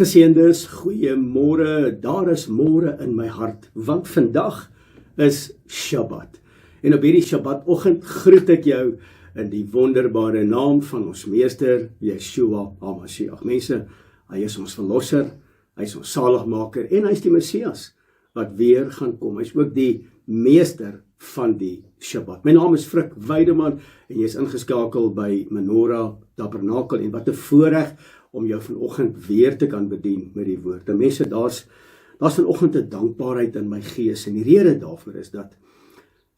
Geseëndes, goeiemôre, daar is môre in my hart, want vandag is Shabbat. En op hierdie Shabbatoggend groet ek jou in die wonderbare naam van ons meester, Yeshua HaMashiach. Mense, hy is ons verlosser, hy is ons saligmaker en hy is die Messias wat weer gaan kom. Hy is ook die meester van die Shabbat. My naam is Frik Weideman en jy is ingeskakel by Menorah Tabernakel en wat 'n voorreg om jou vanoggend weer te kan bedien met die woord. En mense, daar's vanoggend 'n dankbaarheid in my gees en die rede daarvoor is dat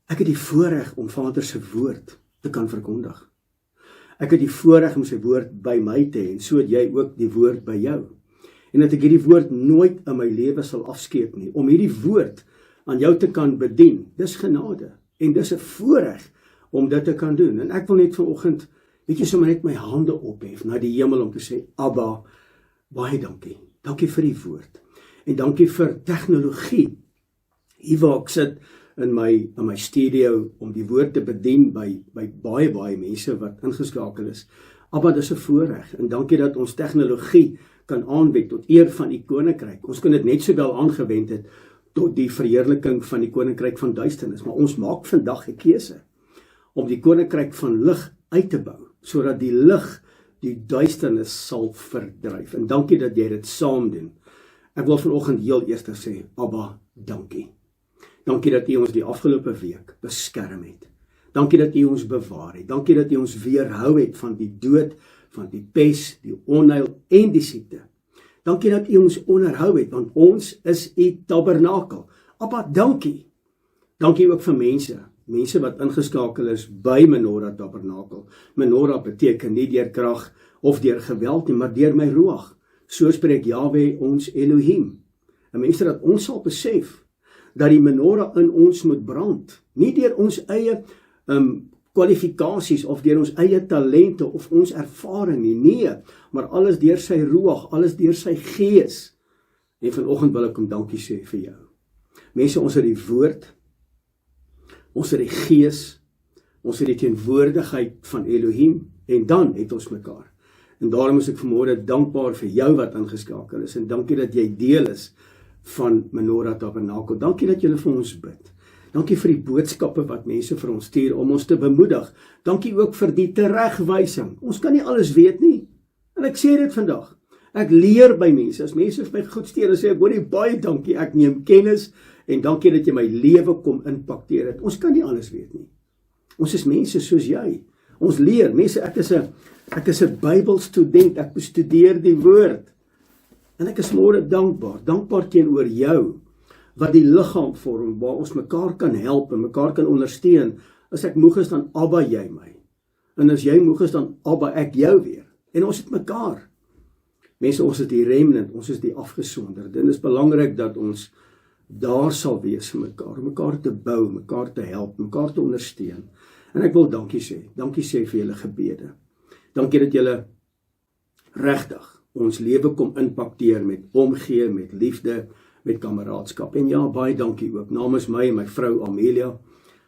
ek het die voorreg om Vader se woord te kan verkondig. Ek het die voorreg om sy woord by my te hê en so het jy ook die woord by jou. En dat ek hierdie woord nooit in my lewe sal afskeep nie, om hierdie woord aan jou te kan bedien. Dis genade en dis 'n voorreg om dit te kan doen. En ek wil net vanoggend, weet jy, sommer net my hande ophef na die hemel om te sê, Abba, baie dankie. Dankie vir die woord. En dankie vir tegnologie. Hier waar ek sit in my studio om die woord te bedien by baie mense wat ingeskakel is. Abba, dis 'n voorreg. En dankie dat ons tegnologie kan aanwend tot eer van u koninkryk. Ons kan dit net sowel aangewend het tot die verheerliking van die koninkryk van duisternis. Maar ons maak vandag 'n keuse om die koninkryk van lig uit te bou, sodat die lig die duisternis sal verdryf. En dankie dat jy dit saam doen. Ek wil vanoggend heel eers sê, Abba, dankie. Dankie dat u ons die afgelope week beskerm het. Dankie dat u ons bewaar het. Dankie dat u ons weerhou het van die dood, van die pes, die onheil en die siekte. Dankie dat u ons onderhou het, want ons is u tabernakel. Abba, dankie. Dankie ook vir mense wat ingeskakel is by Menorah Tabernakel. Menorah beteken nie deur krag of deur geweld nie, maar deur my ruach. So spreek Yahweh ons Elohim. En mense, dat ons sal besef dat die menorah in ons moet brand, nie deur ons eie kwalifikasies of deur ons eie talente of ons ervaring nie, nee, maar alles deur sy ruach, alles deur sy gees. En vanoggend wil ek hom dankie sê vir jou. Mense, ons het die woord, ons het die gees, ons het die teenwoordigheid van Elohim, en dan het ons mekaar. En daarom is ek vanmôre dankbaar vir jou wat ingeskakel is, en dankie dat jy deel is van Menorah Tabernakel. Dankie dat julle vir ons bid. Dankie vir die boodskappe wat mense vir ons stuur om ons te bemoedig. Dankie ook vir die teregwysing. Ons kan nie alles weet nie. En ek sê dit vandag. Ek leer by mense. As mense vir my goed stuur en sê ek hoor baie dankie, ek neem kennis en dankie dat jy my lewe kom impakteer het. Ons kan nie alles weet nie. Ons is mense soos jy. Ons leer. Mense, ek is 'n Bybelstudent. Ek bestudeer die woord. En ek is môre dankbaar teenoor jou, wat die liggaam vorm, waar ons mekaar kan help en mekaar kan ondersteun. As ek moeg is, dan Abba jy my. En as jy moeg is, dan Abba ek jou weer. En ons het mekaar. Mense, ons is die remnant, ons is die afgesonderde. En dit is belangrik dat ons daar sal wees vir mekaar, om mekaar te bou, mekaar te help, mekaar te ondersteun. En ek wil dankie sê vir julle gebede. Dankie dat julle regtig ons lewe kom impakteer met omgee, met liefde, met kameraadskap. En ja, baie dankie ook namens my en my vrou Amelia.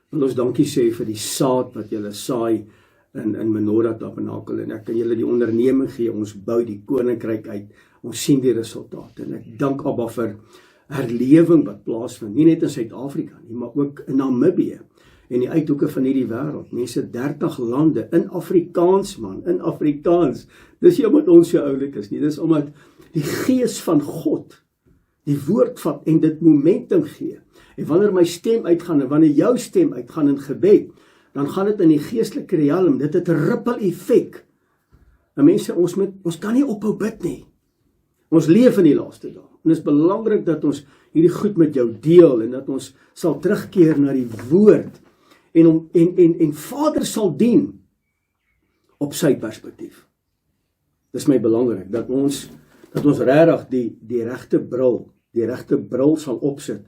Wil ons dankie sê vir die saad wat julle saai in Menorah Tabernakel. En ek kan julle die onderneming gee, ons bou die koninkryk uit. Ons sien die resultate. En ek dank Abba vir herlewing wat plaasvind, nie net in Suid-Afrika nie, maar ook in Namibië en die uithoeke van hierdie wêreld. Mense, 30 lande in Afrikaans, man, in Afrikaans. Dis nie omdat ons so oulik is nie, dis omdat die gees van God die woord vat en dit momentum gee. En wanneer my stem uitgaan en wanneer jou stem uitgaan in gebed, dan gaan dit in die geestelike realm, dit het 'n ripple effek. En mense, ons kan nie ophou bid nie. Ons leef in die laaste dae. En dit is belangrik dat ons hierdie goed met jou deel en dat ons sal terugkeer na die woord en Vader sal dien op sy perspektief. Dit is my belangrik dat ons regtig die regte bril sal opsit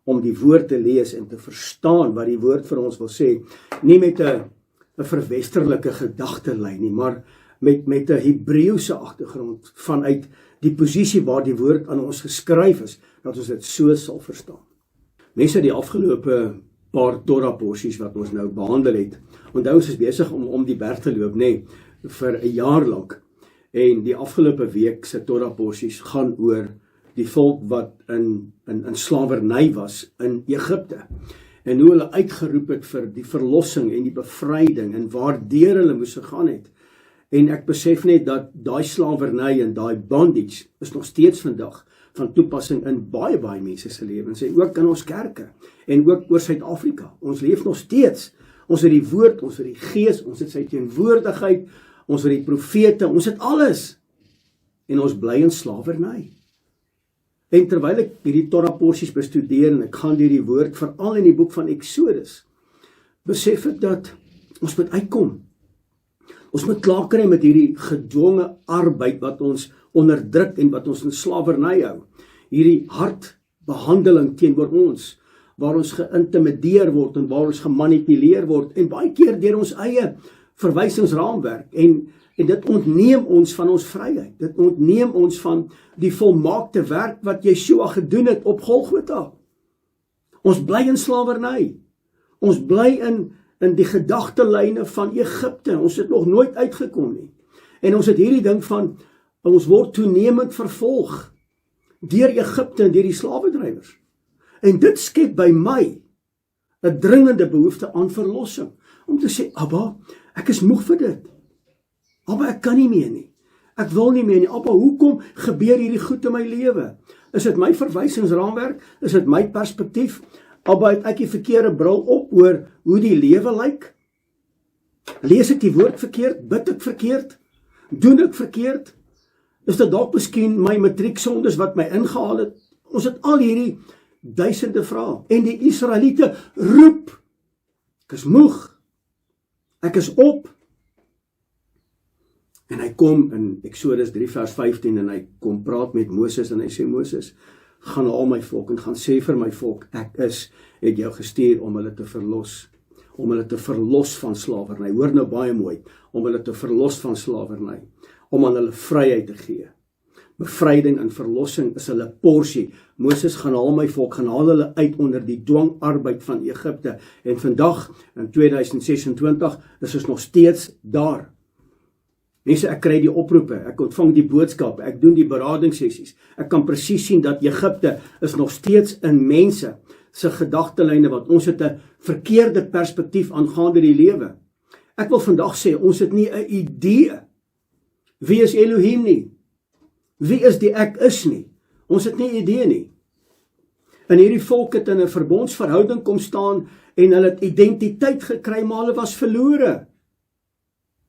om die woord te lees en te verstaan wat die woord vir ons wil sê, nie met 'n verwesterlike gedagtelyn nie, maar met 'n Hebreëse agtergrond vanuit die posisie waar die woord aan ons geskryf is, dat ons dit so sal verstaan. Mense, die afgelope paar Torah porsies wat ons nou behandel het, onthou ons is besig om die berg te loop, vir 'n jaar lank. En die afgelope week se Torah porsies gaan oor die volk wat in slawerny was in Egipte. En hoe hulle uitgeroep het vir die verlossing en die bevryding en waardeur hulle moes gegaan het. En ek besef net dat daai slawerny en daai bondage is nog steeds vandag van toepassing in baie mense se lewens en ook in ons kerke en ook oor Suid-Afrika. Ons leef nog steeds. Ons het die woord, ons het die gees, ons het sy teenwoordigheid, ons het die profete, ons het alles. En ons bly in slawerny. En terwyl ek hierdie Torah porsies bestudeer en ek gaan deur die woord, veral in die boek van Exodus, besef ek dat ons moet uitkom. Ons moet klaar kry met hierdie gedwonge arbeid wat ons onderdruk en wat ons in slawerny hou. Hierdie hartbehandeling teenoor ons, waar ons geïntimideer word en waar ons gemanipuleer word en baie keer deur ons eie verwysingsraamwerk en dit ontneem ons van ons vryheid. Dit ontneem ons van die volmaakte werk wat Yeshua gedoen het op Golgotha. Ons bly in slawerny. Ons bly in die gedagtelyne van Egipte. Ons het nog nooit uitgekom nie. En ons het hierdie ding van ons word toenemend vervolg deur Egipte en deur die slawedrywers. En dit skep by my 'n dringende behoefte aan verlossing. Om te sê, Abba, ek is moeg vir dit. Abba, ek kan nie meer nie. Ek wil nie meer nie. Abba, hoekom gebeur hierdie goed in my lewe? Is dit my verwysingsraamwerk? Is dit my perspektief? Abba, het ek die verkeerde bril op oor hoe die lewe lyk? Lees ek die woord verkeerd? Bid ek verkeerd? Doen ek verkeerd? Is dit dalk miskien my matrieksondes wat my ingehaal het? Ons het al hierdie duisende vrae. En die Israeliete roep, ek is moeg, ek is op. En hy kom in Exodus 3 vers 15 en hy kom praat met Moses en hy sê, Moses, gaan haal my volk en gaan sê vir my volk, het jou gestuur om hulle te verlos. Om hulle te verlos van slawerny. Hoor nou baie mooi, om hulle te verlos van slawerny. Om aan hulle vryheid te gee. Bevryding en verlossing is hulle porsie. Moses, gaan haal my volk, gaan haal hulle uit onder die dwangarbeid van Egipte. En vandag, in 2026, is ons nog steeds daar. Mense, ek kry die oproepe, ek ontvang die boodskap, ek doen die beradingssessies. Ek kan presies sien dat Egipte is nog steeds in mense se gedagtelyne, want ons het 'n verkeerde perspektief aangaande die lewe. Ek wil vandag sê, ons het nie 'n idee wie is Elohim nie. Wie is die ek is nie. Ons het nie 'n idee nie. En hierdie volk het in 'n verbondsverhouding kom staan en hulle het identiteit gekry, maar hulle was verlore.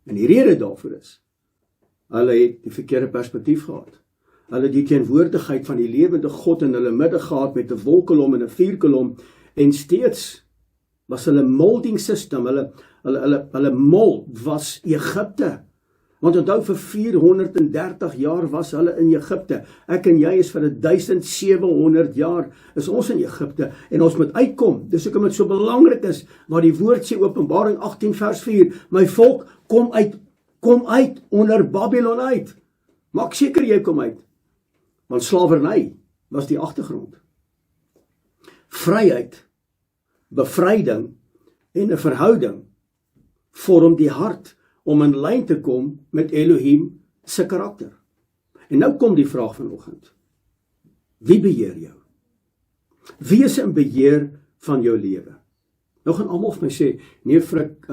En die rede daarvoor is, hulle het die verkeerde perspektief gehad. Hulle het die teenwoordigheid van die lewende God in hulle midde gehad met 'n wolkkolom en 'n vuurkolom en steeds was hulle molding system, hulle mold was Egipte. Want onthou vir 430 jaar was hulle in Egipte. Ek en jy is vir 1700 jaar is ons in Egipte en ons moet uitkom. Dis hoekom dit so belangrik is wat die woord sê Openbaring 18 vers 4. My volk, kom uit onder Babylon uit. Maak seker jy kom uit. Want slawerny was die agtergrond. Vryheid, bevryding en 'n verhouding vorm die hart om in lyn te kom met Elohim se karakter. En nou kom die vraag vanoggend. Wie beheer jou? Wie is in beheer van jou lewe? Nou gaan almal vir my sê, nee Frik,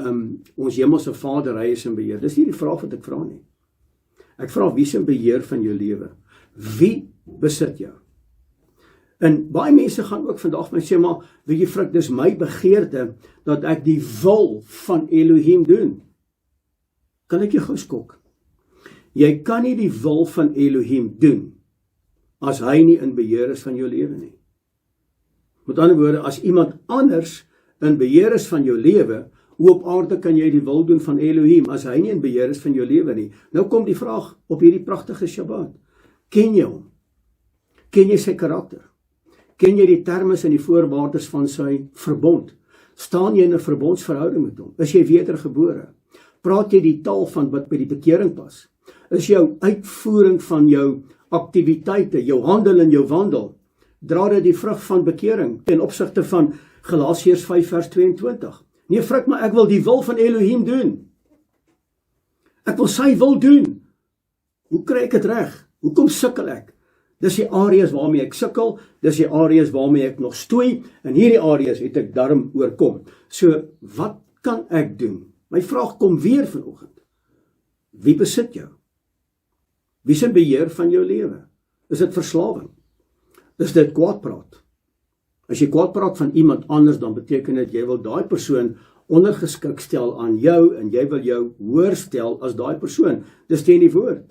ons hemelse Vader, hy is in beheer. Dis nie die vraag wat ek vra nie. Ek vra, wie is in beheer van jou lewe? Wie besit jou? En baie mense gaan ook vandag vir my sê, maar weet jy Frik, dis my begeerte dat ek die wil van Elohim doen. Kan ek jou gou skok? Jy kan nie die wil van Elohim doen as hy nie in beheer is van jou lewe nie. Met ander woorde, as iemand anders in beheer is van jou lewe, hoe op aarde kan jy die wil doen van Elohim as hy nie in beheer is van jou lewe nie? Nou kom die vraag op hierdie pragtige Shabbat. Ken jy hom? Ken jy sy karakter? Ken jy die termes en die voorwaardes van sy verbond? Staan jy in 'n verbondsverhouding met hom? Is jy wedergebore? Praat jy die taal van wat by die bekering pas? Is jou uitvoering van jou aktiwiteite, jou handel en jou wandel, dra dit die vrug van bekering ten opsigte van Galasiërs 5 vers 22? Nee, Frik, maar ek wil die wil van Elohim doen. Ek wil sy wil doen. Hoe kry ek dit reg? Hoekom sukkel ek? Dis die areas waarmee ek sukkel, dis die areas waarmee ek nog stoei, en hierdie areas het ek darm oorkom. So, wat kan ek doen? My vraag kom weer vanoggend. Wie besit jou? Wie is in beheer van jou lewe? Is dit verslawing? Is dit kwaadpraat? As jy kwaadpraat van iemand anders, dan beteken dit jy wil daai persoon ondergeskik stel aan jou, en jy wil jou hoër stel as daai persoon. Dis teen die woord.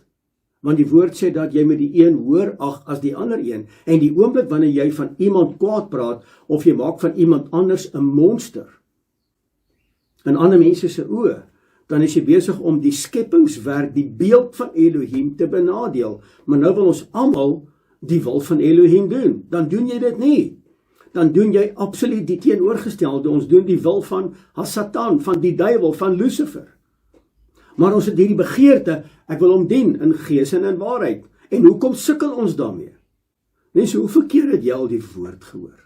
Want die woord sê dat jy met die een hoër ag as die ander een. En die oomblik wanneer jy van iemand kwaad praat, of jy maak van iemand anders 'n monster, in ander mense se oë, dan is jy besig om die skepingswerk, die beeld van Elohim te benadeel. Maar nou wil ons almal die wil van Elohim doen. Dan doen jy dit nie. Dan doen jy absoluut die teenoorgestelde. Ons doen die wil van Satan, van die duiwel, van Lucifer. Maar ons het hierdie begeerte, ek wil hom dien in gees en in waarheid. En hoekom sukkel ons daarmee? Mense, hoeveel keer het jy al die woord gehoor?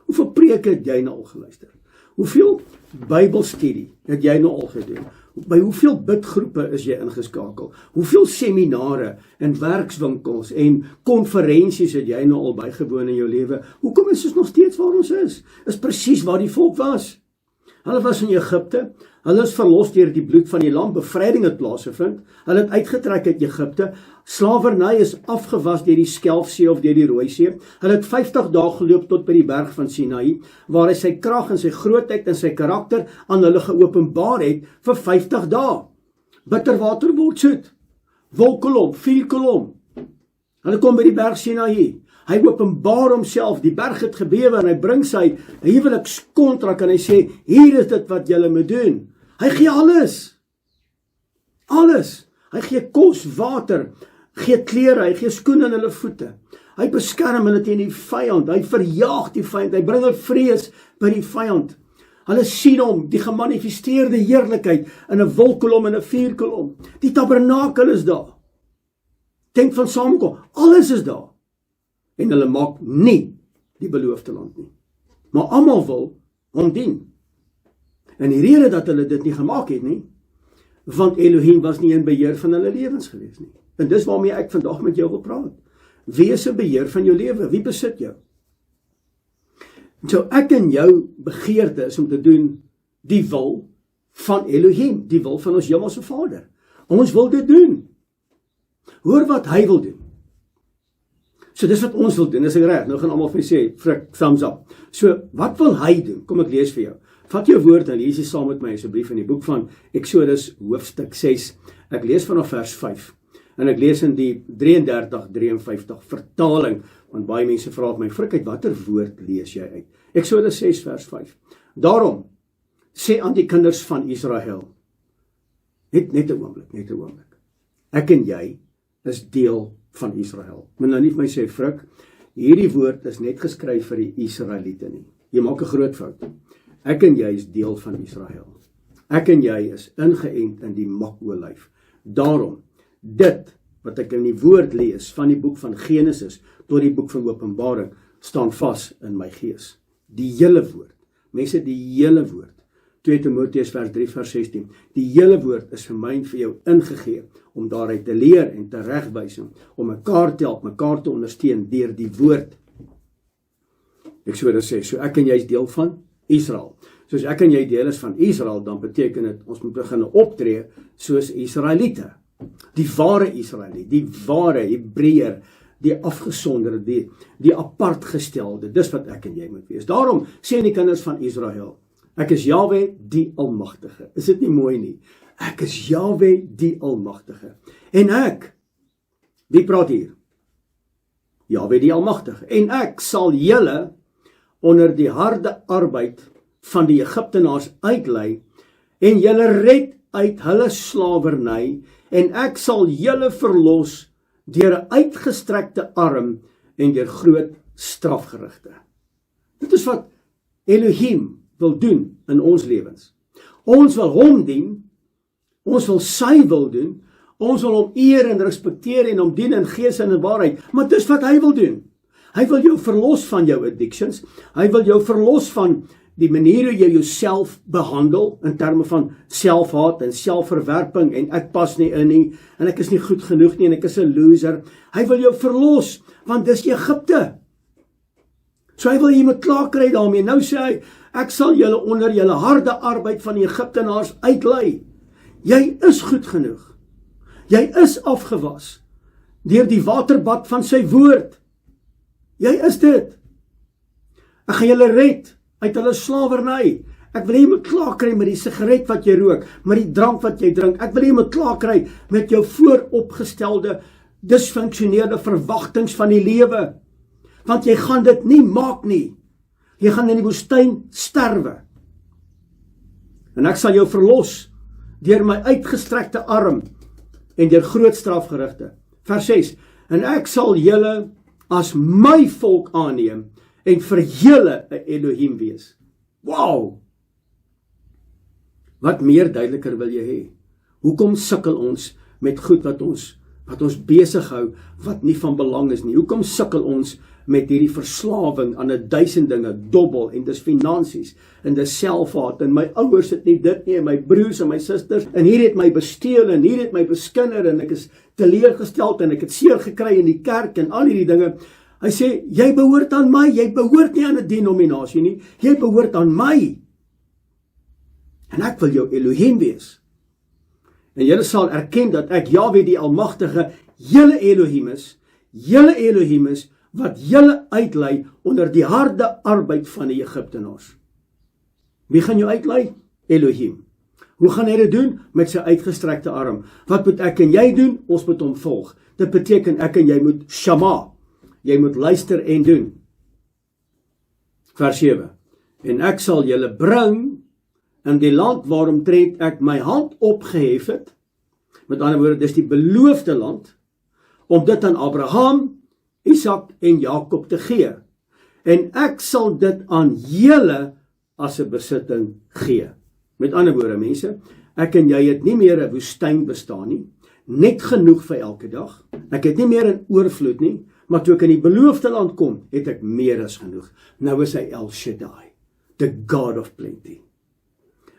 Hoeveel preke het jy nou al geluister? Hoeveel Bybelstudie het jy nou al gedoen? By hoeveel bidgroepe is jy ingeskakel? Hoeveel seminare en werkswinkels en konferensies het jy nou al bygewoon in jou lewe? Hoekom is ons nog steeds waar ons is? Is presies waar die volk was. Hulle was in Egipte, hulle is verlos deur die bloed van die lam, bevryding het plaasgevind, hulle het uitgetrek uit Egipte, slawerny is afgewas deur die Skelfsee of deur die Rooi See, hulle het 50 dae geloop tot by die berg van Sinaï, waar hy sy krag en sy grootheid en sy karakter aan hulle geopenbaar het vir 50 dae. Bitterwater word soet, wolkkolom, vuurkolom, hulle kom by die berg Sinaï, hy openbaar homself, die berg het gebewe en hy bring sy huwelikskontrak en hy sê, hier is dit wat julle moet doen. Hy gee alles. Alles. Hy gee kos, water, gee klere, hy gee skoene in hulle voete. Hy beskerm hulle teen die vyand, hy verjaag die vyand, hy bring hulle vrees by die vyand. Hulle sien hom, die gemanifesteerde heerlikheid in 'n wolkkolom en 'n vuurkolom. Die tabernakel is daar. Tent van samekom, alles is daar. En hulle maak nie die beloofde land nie. Maar almal wil hom dien. En die rede dat hulle dit nie gemaak het nie, want Elohim was nie in beheer van hulle lewens gewees nie. En dis waarmee ek vandag met jou wil praat. Wie is in beheer van jou lewe? Wie besit jou? So ek en jou begeerte is om te doen die wil van Elohim, die wil van ons hemelse Vader. Ons wil dit doen. Hoor wat hy wil doen. So dis wat ons wil doen, is ek reg? Nou gaan almal vir my sê, frik, thumbs up. So, wat wil hy doen? Kom ek lees vir jou. Vat jou woord en lees jy saam met my asseblief in die boek van Exodus hoofstuk 6. Ek lees vanaf vers 5. En ek lees in die 33-53 vertaling, want baie mense vra my, frik, uit watter woord lees jy uit? Exodus 6 vers 5. Daarom, sê aan die kinders van Israel, net 'n oomblik. Ek en jy is deel van Israel. Moet nou nie vir my sê, frik, hierdie woord is net geskryf vir die Israeliete nie. Jy maak 'n groot fout. Ek en jy is deel van Israel. Ek en jy is ingeënt in die makolyf. Daarom, dit wat ek in die woord lees, van die boek van Genesis tot die boek van Openbaring, staan vas in my gees. Die hele woord. Mense, die hele woord. 2 Timoteus vers 3 vers 16. Die hele woord is vir my en vir jou ingegee, om daaruit te leer en te regwys, om mekaar te help, mekaar te ondersteun deur die woord. Exodus sê, so ek en jy is deel van Israel. Soos ek en jy deel is van Israel, dan beteken dit, ons moet begin optree soos Israeliete. Die ware Israeliet, die ware Hebreër, die afgesonderde, die apartgestelde, dis wat ek en jy moet wees. Daarom sê die kinders van Israel, ek is Jahwe die Almagtige. Is dit nie mooi nie? Ek is Jahwe die Almagtige. En ek, wie praat hier? Jahwe die Almagtige. En ek sal julle onder die harde arbeid van die Egiptenaars uitlei en julle red uit hulle slawerny en ek sal julle verlos deur 'n uitgestrekte arm en deur groot strafgerigte. Dit is wat Elohim wil doen in ons lewens. Ons wil hom dien, ons wil sy wil doen, ons wil hom eer en respekteer en hom dien in gees en in waarheid, maar dis wat hy wil doen. Hy wil jou verlos van jou addictions, hy wil jou verlos van die manier hoe jy jouself behandel, in terme van selfhaat en selfverwerping, en ek pas nie in nie, en ek is nie goed genoeg nie, en ek is 'n loser. Hy wil jou verlos, want dis Egipte. So hy wil jy moet klaar kry daarmee. Nou sê hy, ek sal julle onder julle harde arbeid van die Egiptenaars uitlei. Jy is goed genoeg. Jy is afgewas deur die waterbad van sy woord. Jy is dit. Ek gaan julle red uit hulle slawerny. Ek wil jy moet klaar kry met die sigaret wat jy rook, met die drank wat jy drink. Ek wil jy moet klaar kry met jou vooropgestelde, disfunksionele verwagtings van die lewe. Want jy gaan dit nie maak nie. Jy gaan in die woestyn sterwe. En ek sal jou verlos deur my uitgestrekte arm en deur groot strafgerigte. Vers 6. En ek sal julle as my volk aanneem en vir julle 'n Elohim wees. Wow! Wat meer duideliker wil jy hê? Hoekom sukkel ons met goed wat ons besig hou, wat nie van belang is nie? Hoekom sukkel ons met hierdie verslawing aan 1000 dinge, dobbel, en dis finansies, en dis selfhaat, en my ouers het nie dit nie, en my broers en my susters, en hier het my besteel, en hier het my beskinder, en ek is teleurgesteld, en ek het seer gekry in die kerk, en al hierdie dinge. Hy sê, jy behoort aan my, jy behoort nie aan 'n denominasie nie, jy behoort aan my. En ek wil jou Elohim wees. En julle sal erken dat ek Jahwe die Almagtige, julle Elohim is, wat julle uitlei onder die harde arbeid van die Egiptenaars. Wie gaan jou uitlei? Elohim. Hoe gaan hy dit doen? Met sy uitgestrekte arm. Wat moet ek en jy doen? Ons moet hom volg. Dit beteken ek en jy moet shama. Jy moet luister en doen. Vers 7. En ek sal julle bring in die land waaromtrent ek my hand opgehef het. Met ander woorde, dis die beloofde land, om dit aan Abraham, Isak en Jakob te gee. En ek sal dit aan julle as 'n besitting gee. Met ander woorde, mense, ek en jy het nie meer 'n woestyn bestaan nie, net genoeg vir elke dag. Ek het nie meer in oorvloed nie, maar toe ek in die beloofde land kom, het ek meer as genoeg. Nou is hy El Shaddai, the God of plenty.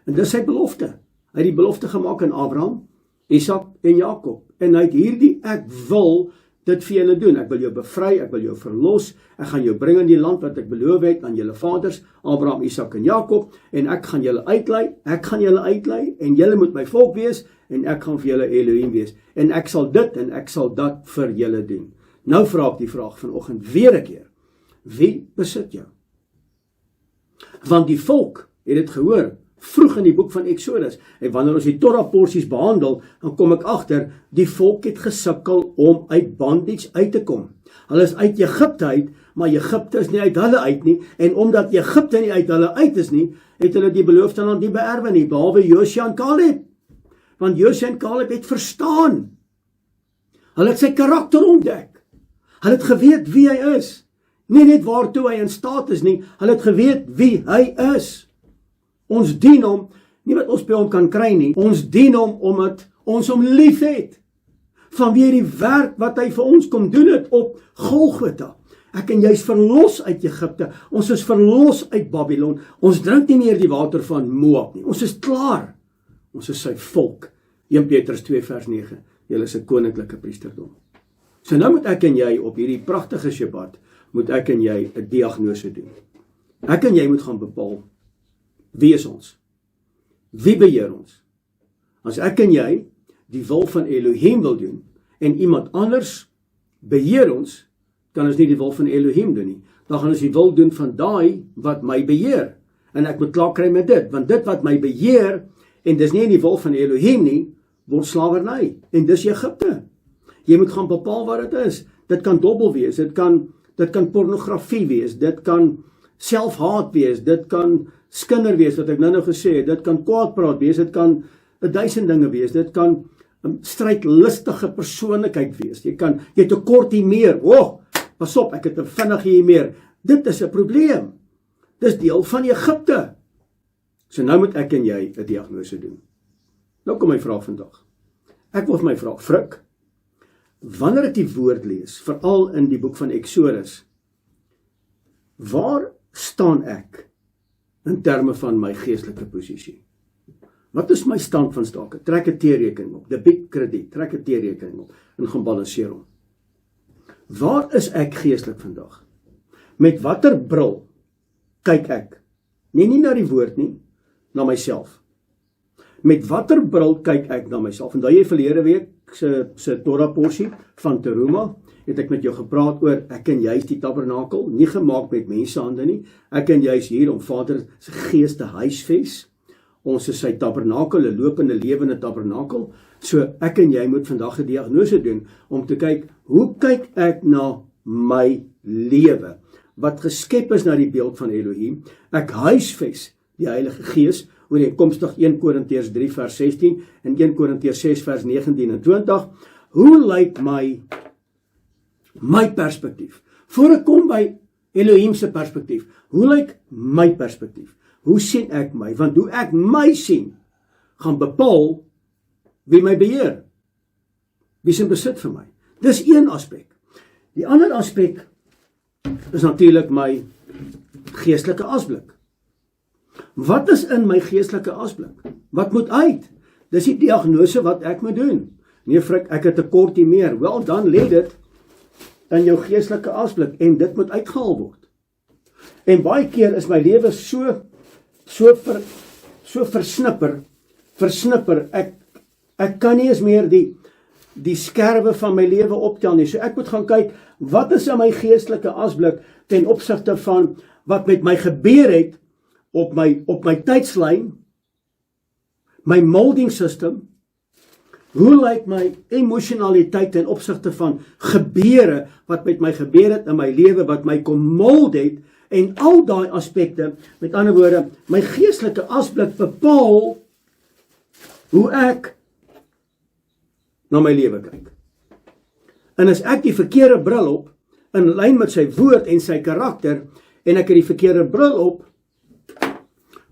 En dis sy belofte. Hy het die belofte gemaak aan Abraham, Isak en Jakob. En hy het hierdie, ek wil dit vir julle doen. Ek wil jou bevry, ek wil jou verlos, ek gaan jou bring in die land wat ek beloof het aan julle vaders, Abraham, Isak en Jakob, en ek gaan julle uitlei, en julle moet my volk wees, en ek gaan vir julle Elohim wees, en ek sal dit en ek sal dat vir julle doen. Nou vra ek die vraag vanoggend weer 'n keer, wie besit jou? Want die volk het dit gehoor, vroeg in die boek van Exodus, en wanneer ons die Torah porsies behandel, dan kom ek agter, die volk het gesukkel om uit bondage uit te kom. Hulle is uit Egipte uit, maar Egipte is nie uit hulle uit nie, en omdat Egipte nie uit hulle uit is nie, het hulle die beloofde land nie beerwe nie, behalwe Josua en Caleb. Want Josua en Caleb het verstaan. Hulle het sy karakter ontdek. Hulle het geweet wie hy is. Nie net waartoe hy in staat is nie, hulle het geweet wie hy is. Ons dien hom, nie wat ons by hom kan kry nie, ons dien hom omdat ons hom lief het. Vanweer die werk wat hy vir ons kom doen het op Golgotha. Ek en jy is verlos uit Egipte, ons is verlos uit Babylon, ons drink nie meer die water van Moab nie, ons is klaar. Ons is sy volk. 1 Petrus 2 vers 9, julle is 'n koninklike priesterdom. So nou moet ek en jy op hierdie pragtige Shabbat, moet ek en jy 'n diagnose doen. Ek en jy moet gaan bepaal, wie is ons? Wie beheer ons? As ek en jy die wil van Elohim wil doen, en iemand anders beheer ons, kan ons nie die wil van Elohim doen nie. Dan gaan ons die wil doen van daai wat my beheer. En ek moet klaar kry met dit, want dit wat my beheer, en dis nie in die wil van Elohim nie, word slawerny, en dis Egipte. Jy moet gaan bepaal wat dit is. Dit kan dobbel wees, dit kan pornografie wees, dit kan selfhaat wees, dit kan skinder wees, wat ek nou gesê het, dit kan kwaadpraat wees, dit kan 1000 dinge wees, dit kan strydlustige persoonlikheid wees, jy het 'n kort hier meer, pas op, ek het 'n vinnig hier meer, dit is 'n probleem, dis deel van Egipte. So nou moet ek en jy 'n diagnose doen. Nou kom my vraag vandag. Ek wil my vraag, Frik, wanneer ek die woord lees, veral in die boek van Exodus, waar staan ek in terme van my geestelike posisie? Wat is my stand van sake? Trek 'n T-rekening op, debiet, krediet, trek 'n T-rekening op en gaan balanseer hom. Waar is ek geestelik vandag? Met watter bril kyk ek? Nie na die woord nie, na myself. Met watter bril kyk ek na myself? En daai jy verlede week se Torah porsie van Teruma, het ek met jou gepraat oor ek en jy is die tabernakel, nie gemaak met mensehande nie. Ek en jy is hier om Vader se gees te huisves. Ons is sy tabernakel, 'n lopende lewende tabernakel. So ek en jy moet vandag 'n diagnose doen om te kyk, hoe kyk ek na my lewe wat geskep is na die beeld van Elohim? Ek huisves die Heilige Gees, ooreenkomstig 1 Korintiërs 3 vers 16 en 1 Korintiërs 6 vers 19 en 20. Hoe lyk my perspektief? Voor ek kom by Elohim se perspektief, hoe lyk my perspektief? Hoe sien ek my? Want hoe ek my sien, gaan bepaal wie my beheer, wie se besit vir my. Dis een aspek. Die ander aspek is natuurlik my geestelike asblik. Wat is in my geestelike asblik? Wat moet uit? Dis die diagnose wat ek moet doen. Nee, Frik, ek het 'n kortie meer. Wel, dan lê dit in jou geestelike asblik en dit moet uitgehaal word. En baie keer is my lewe so versnipper. Ek kan nie eens meer die skerwe van my lewe optel nie. So ek moet gaan kyk, wat is in my geestelike asblik ten opsigte van wat met my gebeur het op my tydslyn, my molding system. Hoe lyk my emosionaliteit ten opsigte van gebeure wat met my gebeur het in my lewe, wat my kom mold het, en al daai aspekte, met ander woorde, my geestelike asblik bepaal hoe ek na my lewe kyk. En as ek die verkeerde bril op, in lyn met sy woord en sy karakter, en ek het die verkeerde bril op,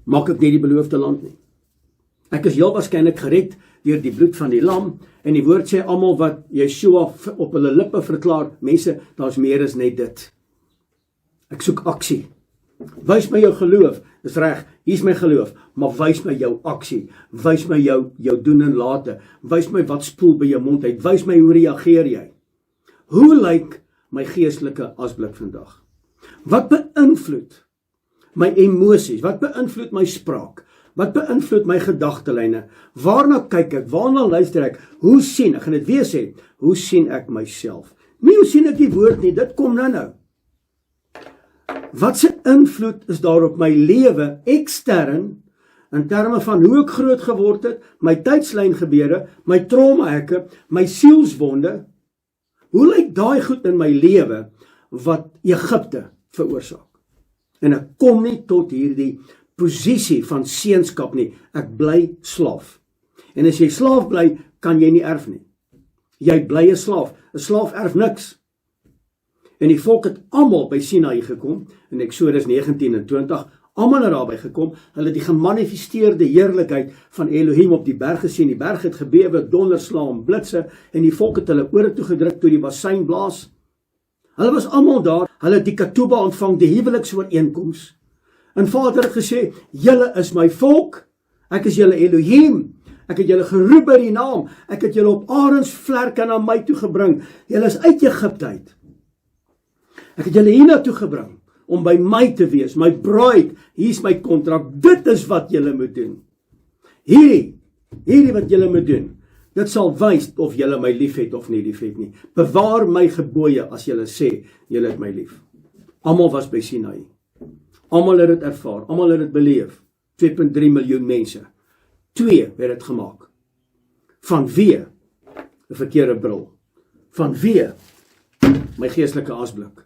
maak ek nie die beloofde land nie. Ek is heel waarskynlik gered deur die bloed van die lam, en die woord sê almal wat Yeshua op hulle lippe verklaar, mense, daar's meer as net dit. Ek soek aksie. Wys my jou geloof, dis reg, hier's my geloof, maar wys my jou aksie, wys my jou doen en late, wys my wat spoel by jou mond uit, wys my hoe reageer jy. Hoe lyk my geestelike asblik vandag? Wat beïnvloed my emosies? Wat beïnvloed my spraak? Wat beïnvloed my gedagtelyne? Waarna kyk ek? Waarna luister ek? Hoe sien, ek gaan dit weer sê, hoe sien ek myself? Nie hoe sien ek die woord nie, dit kom nou. Wat se invloed is daar op my lewe ekstern, in terme van hoe ek groot geword het, my tydslyn gebeure, my traumahekke, my sielswonde? Hoe lyk daai goed in my lewe wat Egipte veroorsaak? En ek kom nie tot hierdie posisie van seunskap nie, ek bly slaaf. En as jy slaaf bly, kan jy nie erf nie. Jy bly 'n slaaf erf niks. En die volk het almal by Sinaï gekom, in Eksodus 19 en 20, almal het daarby gekom, hulle die gemanifesteerde heerlikheid van Elohim op die berg gesien, die berg het gebewe, donderslae, blitse, en die volk het hulle ore toegedruk toe die bassein blaas. Hulle was almal daar, hulle het die ketubah ontvang, die huweliksooreenkoms. En Vader het gesê, julle is my volk, ek is julle Elohim, ek het julle geroep by die naam, ek het julle op arensvlerke na my toe gebring, julle is uit Egipte uit. Ek het julle hiernatoe gebring, om by my te wees, my bruid, hier's my kontrak, dit is wat julle moet doen. Hierdie wat julle moet doen, dit sal wys of julle my lief het of nie lief het nie. Bewaar my gebooie as julle sê, julle het my lief. Almal was by Sinaï. Almal het dit ervaar, almal het dit beleef. 2.3 miljoen mense. 2 het dit gemaak. Vanweë 'n verkeerde bril. Vanweë my geestelike asblik.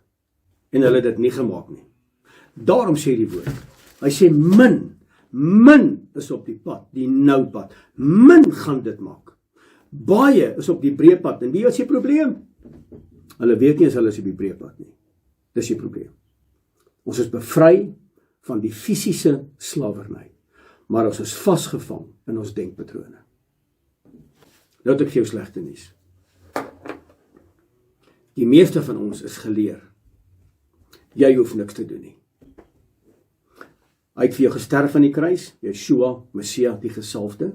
En hulle het dit nie gemaak nie. Daarom sê die woord, hy sê min is op die pad, die nou pad. Min gaan dit maak. Baie is op die breë pad. En wie is die probleem? Hulle weet nie as hulle is op die breë pad nie. Dis die probleem. Ons is bevry van die fisiese slawerny, maar ons is vasgevang in ons denkpatrone. Nou het ek vir jou slegte nuus. Die meeste van ons is geleer. Jy hoef niks te doen nie. Hy het vir jou gesterf aan die kruis, Yeshua, Messia, die gesalfde.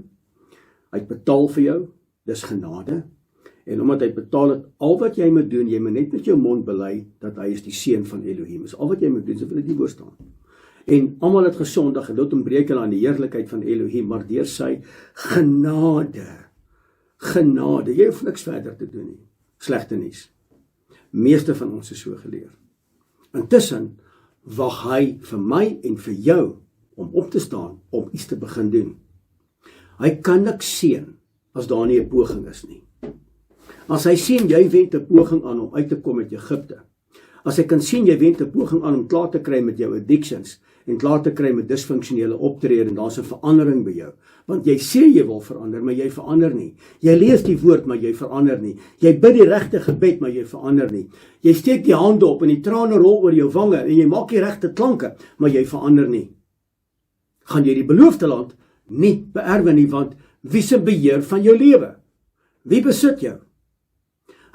Hy het betaal vir jou, dis genade. En omdat hy betaal het, al wat jy moet doen, jy moet net met jou mond bely, dat hy is die seun van Elohim. Dis al wat jy moet doen, so wil dit nie voorstaan. En almal het gesondig, en dit ontbreek hulle aan die heerlikheid van Elohim, maar deur sy genade, jy hoef niks verder te doen nie. Slegte nuus. Meeste van ons is so geleer. Intussen wag hy vir my en vir jou om op te staan, om iets te begin doen. Hy kan niks seën as daar nie 'n poging is nie. As hy sien jy wend 'n poging aan om uit te kom uit Egipte, as hy kan sien jy wend 'n poging aan om klaar te kry met jou addictions en klaar te kry met disfunksionele optrede en daar's 'n verandering by jou, want jy sê jy wil verander, maar jy verander nie. Jy lees die woord, maar jy verander nie. Jy bid die regte gebed, maar jy verander nie. Jy steek die hande op en die trane rol oor jou wange en jy maak die regte klanke, maar jy verander nie. Gaan jy die beloofde land nie beerwe nie, want wie se beheer van jou lewe? Wie besit jou?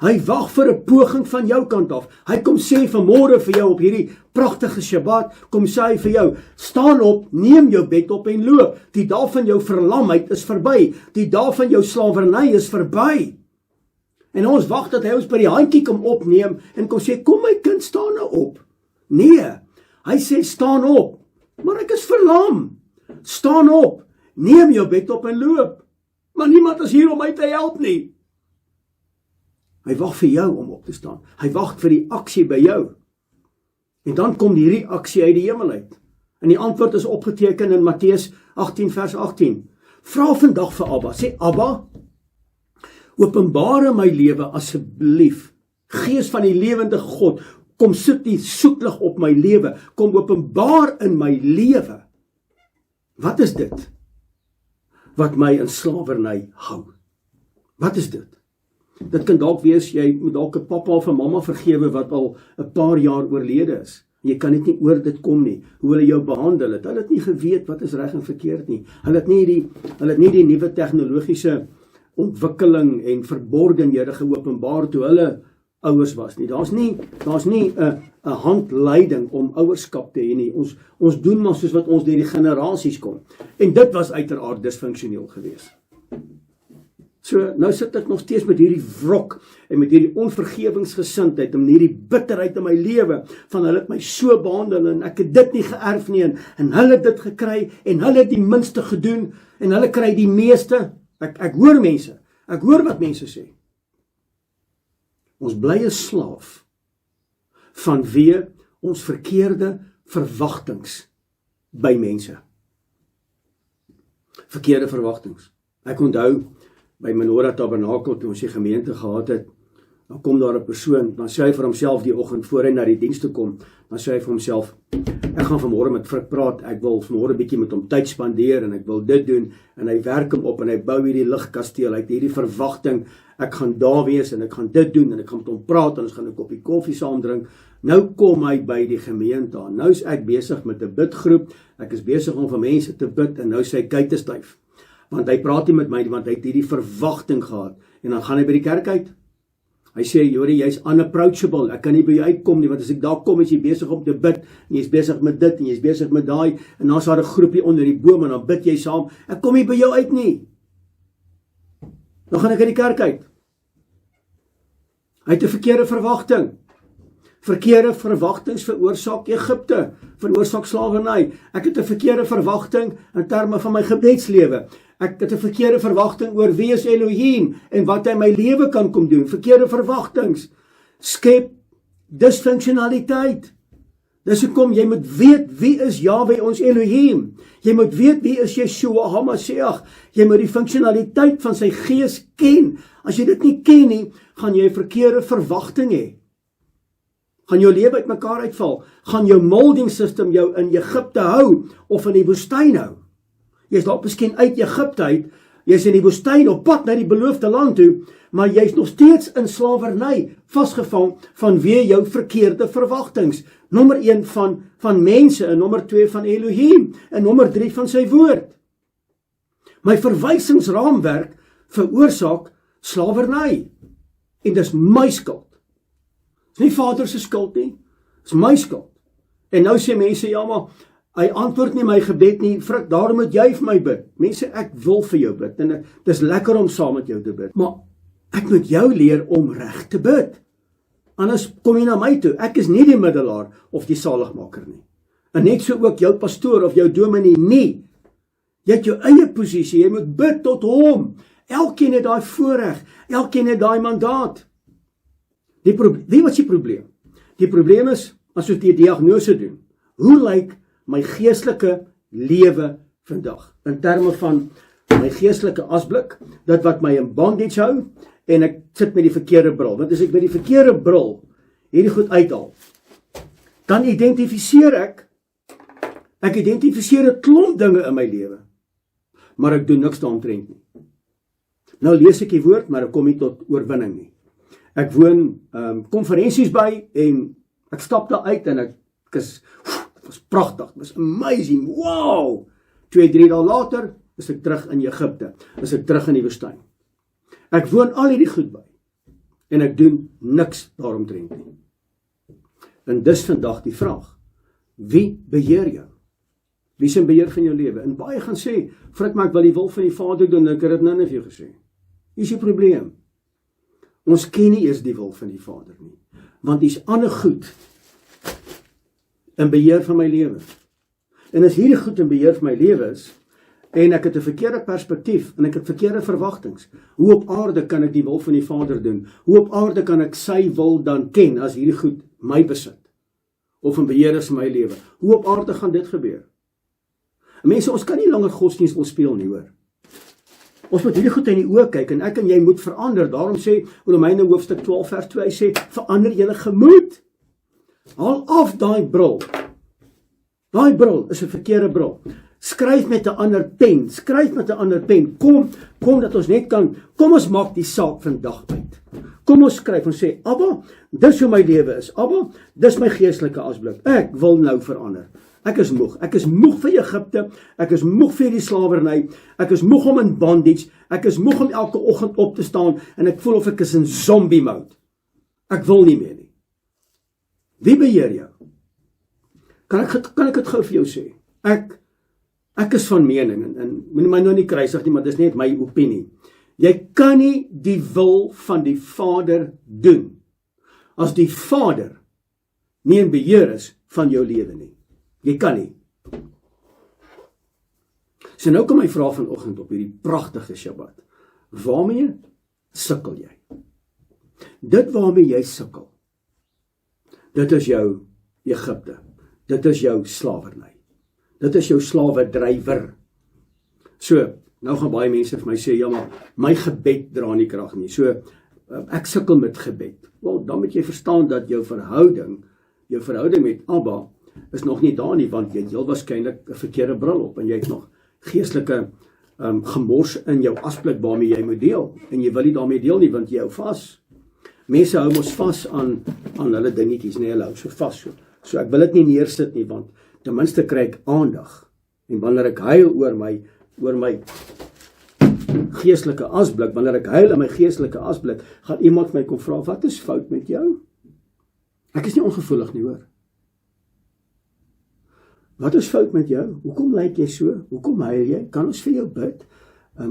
Hy wag vir 'n poging van jou kant af. Hy kom sê vanmôre vir jou op hierdie pragtige Shabbat, kom sê hy vir jou, staan op, neem jou bed op en loop. Die dae van jou verlamheid is verby. Die dae van jou slawerny is verby. En ons wag dat hy ons by die handjie kom opneem en kom sê, kom my kind, staan nou op. Nee, hy sê staan op, maar ek is verlam. Staan op, neem jou bed op en loop. Maar niemand is hier om my te help nie. Hy wag vir jou om op te staan. Hy wag vir die aksie by jou. En dan kom die reaksie uit die hemel uit. En die antwoord is opgeteken in Matteus 18 vers 18. Vra vandag vir Abba. Sê Abba, openbare my lewe asseblief. Gees van die lewende God, kom sit die soeklig op my lewe. Kom openbaar in my lewe. Wat is dit wat my in slawerny hou? Wat is dit? Dit kan dalk wees, jy moet dalk 'n pappa of 'n mamma vergewe wat al 'n paar jaar oorlede is. Jy kan net nie oor dit kom nie, hoe hulle jou behandel het. Hulle het nie geweet wat is reg en verkeerd nie. Hulle het nie die nuwe tegnologiese ontwikkeling en verborgenhede geopenbaar toe hulle ouers was nie. Daar's nie 'n handleiding om ouerskap te hê nie. Ons doen maar soos wat ons deur die generasies kom. En dit was uiteraard disfunksioneel geweest. So, nou sit ek nog steeds met hierdie wrok en met hierdie onvergewingsgesindheid en hierdie bitterheid in my lewe, van hulle het my so behandel en ek het dit nie geërf nie en hulle het dit gekry en hulle het die minste gedoen en hulle kry die meeste. Ek hoor mense, ek hoor wat mense sê. Ons bly 'n slaaf vanweë ons verkeerde verwagtings by mense. Verkeerde verwagtings. Ek onthou by Menorah Tabernakel, toe ons die gemeente gehad het, dan kom daar 'n persoon, dan sê hy vir homself die oggend voor hy na die diens toe kom, dan sê hy vir homself, ek gaan vanmôre met Frik praat, ek wil vanmôre bietjie met hom tyd spandeer, en ek wil dit doen, en hy werk hom op, en hy bou hierdie ligkasteel, hy het hierdie verwagting, ek gaan daar wees, en ek gaan dit doen, en ek gaan met hom praat, en ons gaan 'n koppie koffie saam drink. Nou kom hy by die gemeente aan, nou is ek besig met 'n bidgroep, ek is besig om vir mense te bid, en nou sê hy kyk te styf. Want hy praat nie met my, want hy het hierdie verwagting gehad. En dan gaan hy by die kerk uit. Hy sê, Jorie, jy's unapproachable, ek kan nie by jou uitkom nie, want as ek daar kom, is jy besig om te bid, en jy's besig met dit, en jy's besig met daai, en dan is daar 'n groepie onder die boom, en dan bid jy saam, ek kom nie by jou uit nie. Dan gaan ek uit die kerk uit. Hy het 'n verkeerde verwagting. Verkeerde verwagtings veroorsaak Egipte, veroorsaak slawerny. Ek het 'n verkeerde verwagting in terme van my gebedslewe. Ek het 'n verkeerde verwagting oor wie is Elohim en wat hy my lewe kan kom doen. Verkeerde verwagtings skep disfunksionaliteit. Dis hoekom jy moet weet wie is Jahwe ons Elohim. Jy moet weet wie is Yeshua HaMashiach. Jy moet die funksionaliteit van sy gees ken. As jy dit nie ken nie, gaan jy 'n verkeerde verwagting hê. Gaan jou lewe uitmekaar uitval. Gaan jou molding system jou in Egipte hou of in die woestyn hou. Jy's dalk miskien uit Egipte uit, jy's in die woestyn op pad na die beloofde land toe, maar jy's nog steeds in slawerny, vasgevang vanweë jou verkeerde verwagtings. Nommer 1 van mense, en nommer 2 van Elohim, en nommer 3 van sy woord. My verwysingsraamwerk veroorsaak slawerny, en dis my skuld. Dis nie Vader se skuld nie, dis my skuld. En nou sê mense, ja maar, Hy antwoord nie my gebed nie, Frik, daarom moet jy vir my bid. Mense, ek wil vir jou bid, en dit is lekker om saam met jou te bid, maar ek moet jou leer om reg te bid. Anders kom jy na my toe, ek is nie die middelaar of die saligmaker nie. En net so ook jou pastoor of jou dominee nie. Jy het jou eie posisie, jy moet bid tot hom. Elkeen het daai voorreg, elkeen het daai mandaat. Wie wat is die probleem? Die probleem is, as ons die diagnose doen, hoe lyk my geestelike lewe vandag? In terme van my geestelike asblik, dit wat my in bondage hou, en ek sit met die verkeerde bril. Want as ek met die verkeerde bril hierdie goed uithaal, dan identifiseer ek identifiseer 'n klomp dinge in my lewe, maar ek doen niks daaromtrent nie. Nou lees ek die woord, maar ek kom nie tot oorwinning nie. Ek woon konferensies by, en ek stap daar uit, en dit was pragtig, dit was amazing, wow! 2-3 dae later, is ek terug in Egipte, is ek terug in die woestyn. Ek woon al hierdie goed by, en ek doen niks daaromtrent nie. En dis vandag die vraag, wie beheer jou? Wie is in beheer van jou lewe? En baie gaan sê, Frik, maar ek wil die wil van die Vader doen, en ek het dit nou net vir jou gesê. Hier is die probleem. Ons ken nie eers die wil van die Vader nie, want die is ander goed in beheer van my lewe. En as hierdie goed in beheer van my lewe is, en ek het 'n verkeerde perspektief, en ek het verkeerde verwagtinge, hoe op aarde kan ek die wil van die Vader doen? Hoe op aarde kan ek sy wil dan ken, as hierdie goed my besit, of in beheer is my lewe? Hoe op aarde gaan dit gebeur? Mense, ons kan nie langer godsdienst wil speel nie, hoor. Ons moet hierdie goed in die oë kyk, en ek en jy moet verander. Daarom sê Romeine hoofstuk 12 vers 2, hy sê, verander julle gemoed. Haal af daai bril. Daai bril is 'n verkeerde bril. Skryf met 'n ander pen, kom dat ons net kan, kom ons maak die saak vandag uit. Kom ons skryf en sê, Abba, dis hoe my lewe is. Abba, dis my geestelike asblik. Ek wil nou verander. Ek is moeg vir Egipte, ek is moeg vir die slawerny, ek is moeg om in bondage, ek is moeg om elke oggend op te staan, en ek voel of ek is in zombie mode. Ek wil nie meer nie. Wie beheer jou? Kan ek dit gou vir jou sê? Ek is van mening, en moet my nou nie kruisig nie, maar dis net my opinie. Jy kan nie die wil van die Vader doen, as die Vader nie in beheer is van jou lewe nie. Jy kan nie. So nou kom my vraag vanoggend op hierdie pragtige Shabbat. Waarmee sukkel jy? Dit waarmee jy sukkel, dit is jou Egipte. Dit is jou slawerny. Dit is jou slawedrywer. So, nou gaan baie mense vir my sê, ja, maar my gebed dra nie krag nie. So, ek sukkel met gebed. Wel, dan moet jy verstaan dat jou verhouding met Abba is nog nie daar nie, want jy het heel waarskynlik 'n verkeerde bril op, en jy het nog geestelike gemors in jou asblik waarmee jy moet deel, en jy wil nie daarmee deel nie, want jy hou vas. Mense hou mos vas aan hulle dingetjies, nee, hulle hou so vas. So ek wil dit nie neersit nie, want ten minste kry ek aandag, en wanneer ek huil oor my geestelike asblik, wanneer ek huil in my geestelike asblik, gaan iemand my kom vra, wat is fout met jou? Ek is nie ongevoelig nie, hoor. Wat is fout met jou? Hoekom lyk jy so? Hoekom huil jy? Kan ons vir jou bid?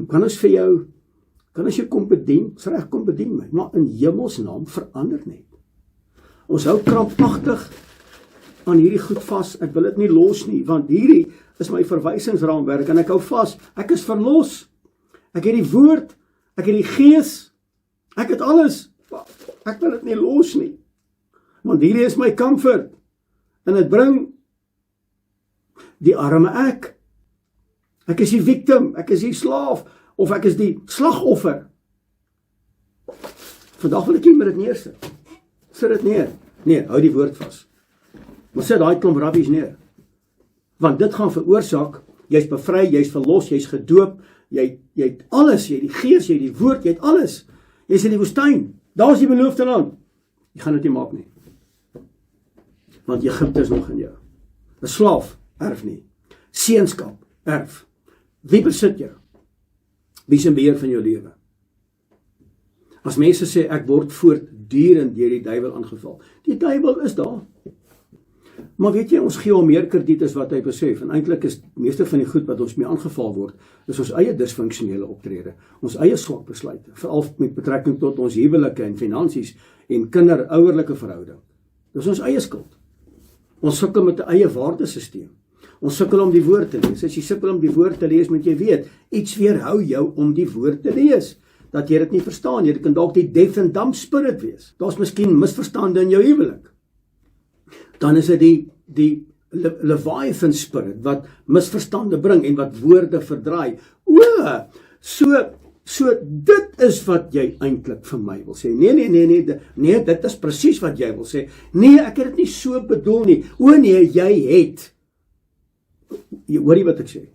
Kan ons jou kom bedien? Is reg, kom bedien my. Maar in hemelsnaam verander net. Ons hou krampagtig aan hierdie goed vas. Ek wil dit nie los nie, want hierdie is my verwysingsraamwerk, en ek hou vas. Ek is verlos. Ek het die woord, ek het die gees, ek het alles. Ek wil dit nie los nie. Want hierdie is my comfort. En dit bring die arme ek. Ek is die victim, ek is die slaaf, of ek is die slagoffer. Vandag wil ek nie met dit neersit. Sit dit neer. Nee, hou die woord vas. Maar sit daai klomp rabbies neer. Want dit gaan veroorsaak, jy's bevry, jy's verlos, jy's gedoop, jy het alles, jy het die gees, jy het die woord, jy het alles. Jy's in die woestyn. Daar is die beloofde land. Jy gaan dit nie maak nie. Want Egipte is nog in jou. 'n slaaf erf nie. Seunskap erf. Wie besit jou? Wie is in beheer van jou lewe? As mense sê, ek word voortdurend deur die duiwel aangeval. Die duiwel is daar. Maar weet jy, ons gee hom meer krediet as wat hy besef, en eintlik is meeste van die goed wat ons mee aangeval word, is ons eie disfunksionele optrede, ons eie swak besluite, veral met betrekking tot ons huwelike en finansies en kinder-ouerlike verhouding. Dis ons eie skuld. Ons sukkel met 'n eie waardesisteem. Ons sukkel om die woord te lees. As jy sukkel om die woord te lees, moet jy weet, iets weerhou jou om die woord te lees. Dat jy dit nie verstaan, jy kan dalk die deaf and dumb spirit wees. Daar's miskien misverstande in jou huwelik. Dan is dit die Leviathan spirit wat misverstande bring en wat woorde verdraai. So dit is wat jy eintlik vir my wil sê. Nee, dit is presies wat jy wil sê. Nee, ek het dit nie so bedoel nie. Nee, jy het. Hoor jy wat ek sê?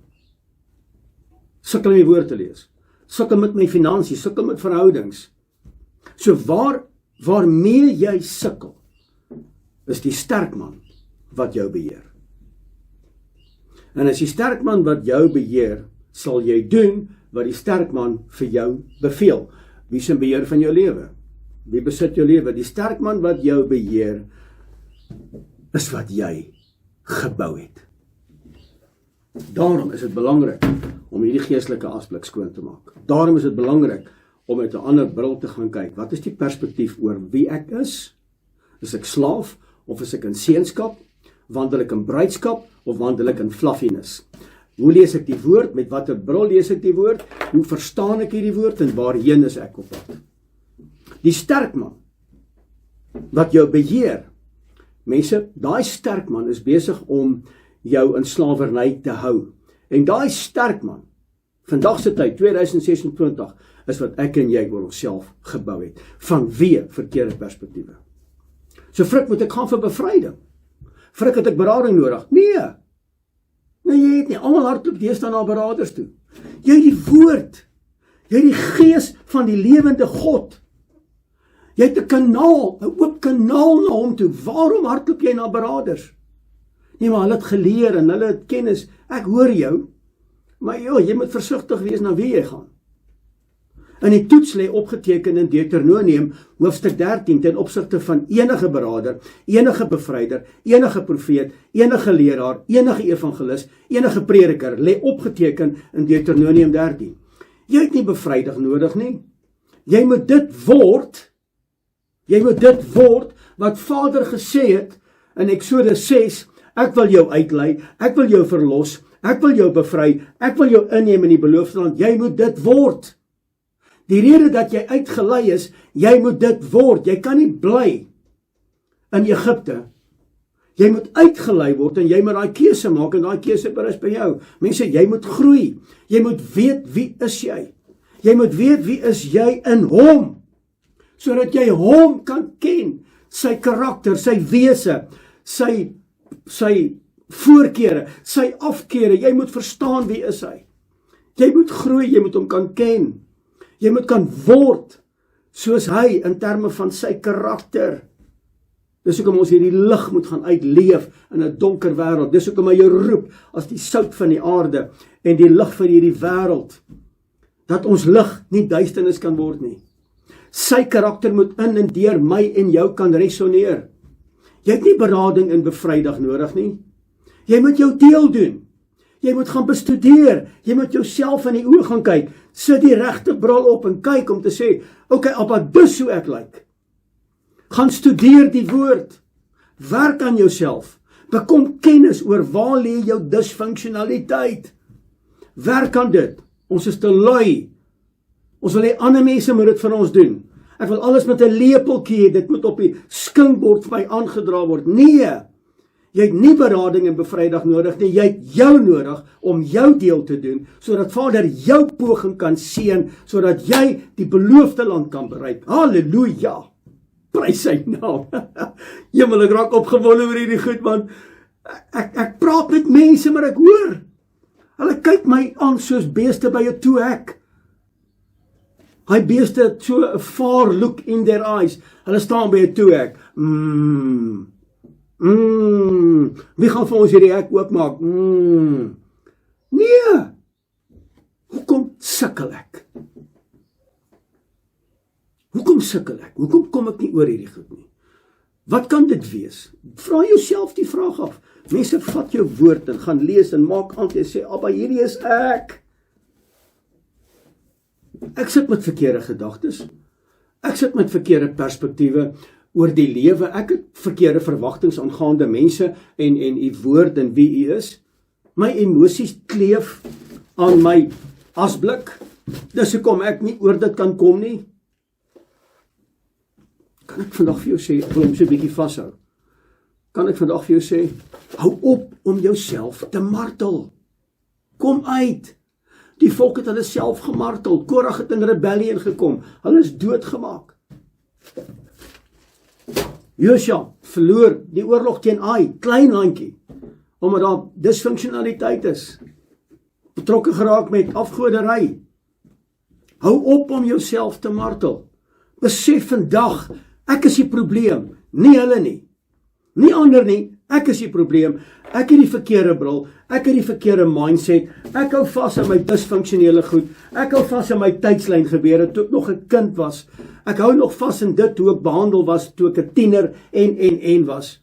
Sukkel om die woord te lees. Sukkel met my finansies, sukkel met verhoudings. So waarmee jy sukkel, is die sterk man wat jou beheer. En as die sterk man wat jou beheer, sal jy doen wat die sterk man vir jou beveel. Wie is in beheer van jou lewe? Wie besit jou lewe? Die sterk man wat jou beheer, is wat jy gebou het. Daarom is dit belangrik om hierdie geestelike asblik skoon te maak. Daarom is dit belangrik om met 'n ander bril te gaan kyk. Wat is die perspektief oor wie ek is? Is ek slaaf of is ek in seunskap? Wandel ek in bruidskap of wandel ek in fluffiness? Hoe lees ek die woord? Met watter bril lees ek die woord? Hoe verstaan ek hierdie woord en waarheen is ek op pad? Die sterk man wat jou beheer. Mense, daai sterk man is besig om jou in slawerny te hou. En daai sterk man, vandag se tyd, 2026, is wat ek en jy oor onsself gebou het. Vanweë verkeerde perspektiewe. So Frik, moet ek gaan vir bevryding? Frik, het ek berading nodig? Nee, jy het nie. Almal hardloop deesdae na beraders toe. Jy het die woord. Jy het die gees van die lewende God. Jy het 'n kanaal, 'n oop kanaal na hom toe. Waarom hardloop jy na beraders? Nee, maar hulle het geleer en hulle het kennis. Ek hoor jou, maar jy moet versigtig wees na wie jy gaan. In die toets lê opgeteken in Deuteronomium hoofstuk 13 ten opsigte van enige beraader, enige bevryder, enige profeet, enige leraar, enige evangelis, enige prediker lê opgeteken in Deuteronomium 13. Jy het nie bevryding nodig nie. Jy moet dit word wat Vader gesê het in Eksodus 6, ek wil jou uitlei, ek wil jou verlos, ek wil jou bevry, ek wil jou inneem in die beloofde land. Jy moet dit word. Die rede dat jy uitgelei is, jy moet dit word. Jy kan nie bly in Egipte. Jy moet uitgelei word en jy moet daai keuse maak en daai keuse berus by jou. Mense, jy moet groei. Jy moet weet wie is jy. Jy moet weet wie is jy in hom, sodat jy hom kan ken, sy karakter, sy wese, sy voorkeure, sy afkeure. Jy moet verstaan wie is hy. Jy moet groei, jy moet hom kan ken. Jy moet kan word soos hy in terme van sy karakter. Dis hoekom ons hierdie lig moet gaan uitleef in 'n donker wêreld. Dis hoekom hy jou roep as die sout van die aarde en die lig van hierdie wêreld. Dat ons lig nie duisternis kan word nie. Sy karakter moet in en deur my en jou kan resoneer. Jy het nie berading en bevryding nodig nie. Jy moet jou deel doen. Jy moet gaan bestudeer. Jy moet jouself in die oë gaan kyk. Sit die regte bril op en kyk om te sê, okay, Abba, dis hoe ek lyk. Gaan studeer die woord. Werk aan jouself. Bekom kennis oor waar lê jou disfunksionaliteit. Werk aan dit. Ons is te lui. Ons wil hê ander mense moet dit vir ons doen. Ek wil alles met 'n lepeltjie hê, dit moet op die skinkbord vir my aangedra word. Nee. Jy het nie berading en bevryding nodig nie, jy het jou nodig om jou deel te doen, sodat Vader jou poging kan seën, sodat jy die beloofde land kan bereik. Halleluja! Prys sy naam. Hemel, ek raak opgewonde oor hierdie goed, want ek praat met mense, maar ek hoor. Hulle kyk my aan soos beeste by 'n toehek. Hy beeste het so 'n far look in their eyes. Hulle staan by 'n toehek. Wie gaan vir ons hierdie hek oopmaak? Nee. Hoekom sukkel ek? Hoekom sukkel ek? Hoekom kom ek nie oor hierdie goed nie? Wat kan dit wees? Vra jouself die vraag af. Mense, vat jou woord en gaan lees en maak aan en sê, Abba, hierdie is ek. Ek sit met verkeerde gedagtes. Ek sit met verkeerde perspektiewe oor die lewe. Ek het verkeerde verwagtinge aangaande mense en u woord en wie u is. My emosies kleef aan my asblik. Dis hoekom ek nie oor dit kan kom nie. Kan ek vandag vir jou sê, ek wil hom so 'n bietjie vashou. Kan ek vandag vir jou sê, hou op om jouself te martel. Kom uit. Die volk het hulle self gemartel. Korag het in rebellie ingekom. Hulle is doodgemaak. Josua verloor die oorlog teen Ai, klein handjie, omdat daar dysfunksionaliteit is. Betrokke geraak met afgoderry. Hou op om jouself te martel. Besef vandag, ek is die probleem, nie hulle nie. Nie ander nie, ek is die probleem. Ek het die verkeerde bril, ek het die verkeerde mindset, ek hou vas aan my dysfunksionele goed, ek hou vas aan my tydslyn gebeure toe ek nog 'n kind was. Ek hou nog vas in dit hoe ek behandel was toe ek 'n tiener en was.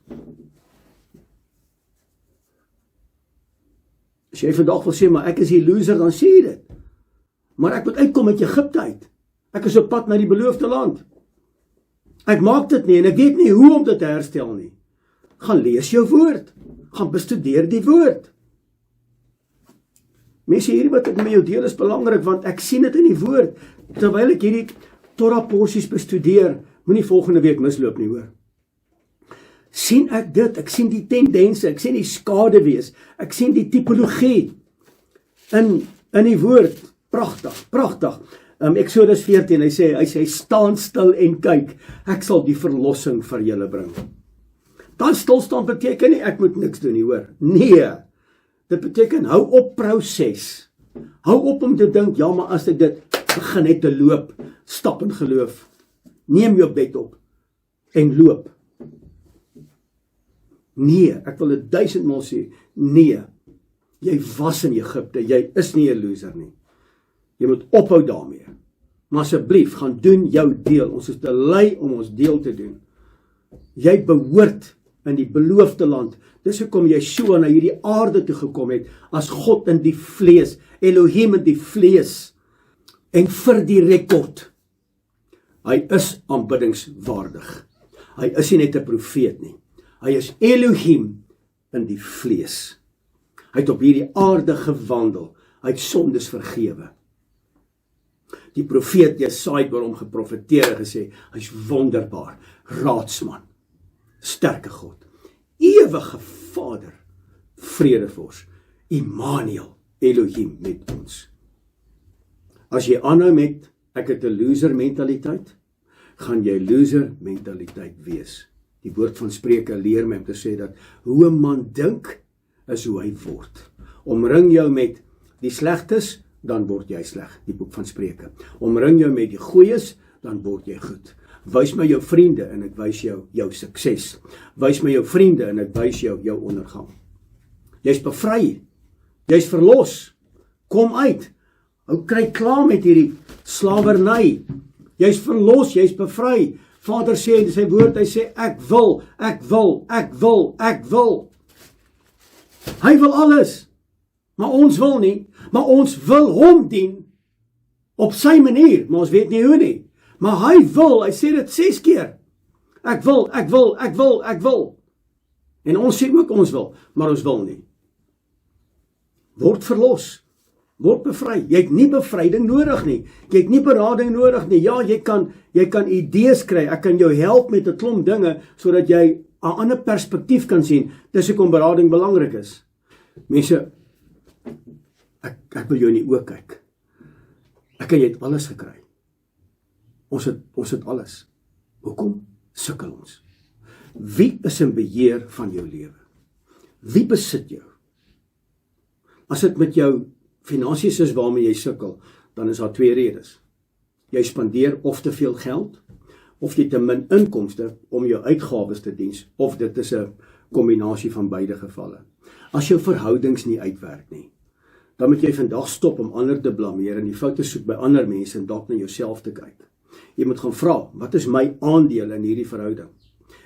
As jy vandag wil sê, maar ek is die loser, dan sê jy dit. Maar ek moet uitkom uit Egipte uit. Ek is op pad na die beloofde land. Ek maak dit nie en ek weet nie hoe om dit te herstel nie. Gaan lees jou woord. Gaan bestudeer die woord. Mense, hierdie wat ek met jou deel is belangrik, want ek sien dit in die woord. Terwyl ek hierdie Torah porsies bestudeer, moenie volgende week misloop nie, hoor. Sien ek dit, ek sien die tendense, ek sien die skadewees, ek sien die tipologie in die woord. Pragtig, pragtig. Exodus 14, hy sê, staan stil en kyk, ek sal die verlossing vir julle bring. Dan stilstaan beteken nie, ek moet niks doen nie, hoor. Nee, dit beteken, hou op proses. Hou op om te dink, ja, maar as ek dit begin het te loop, stap in geloof. Neem jou bed op en loop. Nee, ek wil dit 1000 maal sê, nee, jy was in Egipte, jy is nie 'n loser nie. Jy moet ophou daarmee. Maar asseblief, gaan doen jou deel. Ons is te lui om ons deel te doen. Jy behoort in die beloofde land. Dis hoekom Yeshua na hierdie aarde toe gekom het, as God in die vlees, Elohim in die vlees. En vir die rekord, hy is aanbiddingswaardig. Hy is nie net 'n profeet nie. Hy is Elohim in die vlees. Hy het op hierdie aarde gewandel. Hy het sondes vergewe. Die profeet Jesaja oor hom geprofeteer en gesê, hy's wonderbaar, raadsman, sterke God, ewige Vader, vredevors, Immanuel, Elohim met ons. As jy aanhou met, ek het 'n loser mentaliteit, gaan jy loser mentaliteit wees. Die woord van Spreuke leer my om te sê dat, hoe 'n man dink, is hoe hy word. Omring jou met die slegtes, dan word jy sleg, die boek van Spreuke. Omring jou met die goeies, dan word jy goed. Wys my jou vriende en ek wys jou sukses. Wys my jou vriende en ek wys jou ondergang. Jy's bevry. Jy's verlos. Kom uit. Hou kry klaar met hierdie slawerny. Jy's verlos, jy's bevry. Vader sê in sy woord, hy sê ek wil. Hy wil alles. Maar ons wil nie. Maar ons wil hom dien op sy manier, maar ons weet nie hoe nie. Maar hy sê dit 6 keer. Ek wil. En ons sê ook ons wil, maar ons wil nie. Word verlos. Word bevry. Jy het nie bevryding nodig nie. Jy het nie berading nodig nie. Ja, jy kan idees kry. Ek kan jou help met 'n klomp dinge, sodat jy 'n ander perspektief kan sien. Dis hoekom berading belangrik is. Mense, ek wil jou in die oë kyk. Ek en jy het alles gekry. Ons het alles. Hoekom sukkel ons? Wie is in beheer van jou lewe? Wie besit jou? As dit met jou finansies is waarmee jy sukkel, dan is daar 2 redes. Jy spandeer of te veel geld, of jy te min inkomste om jou uitgawes te dien, of dit is 'n kombinasie van beide gevalle. As jou verhoudings nie uitwerk nie, dan moet jy vandag stop om ander te blameer en die foute soek by ander mense en dalk na jouself te kyk. Jy moet gaan vra, wat is my aandeel in hierdie verhouding?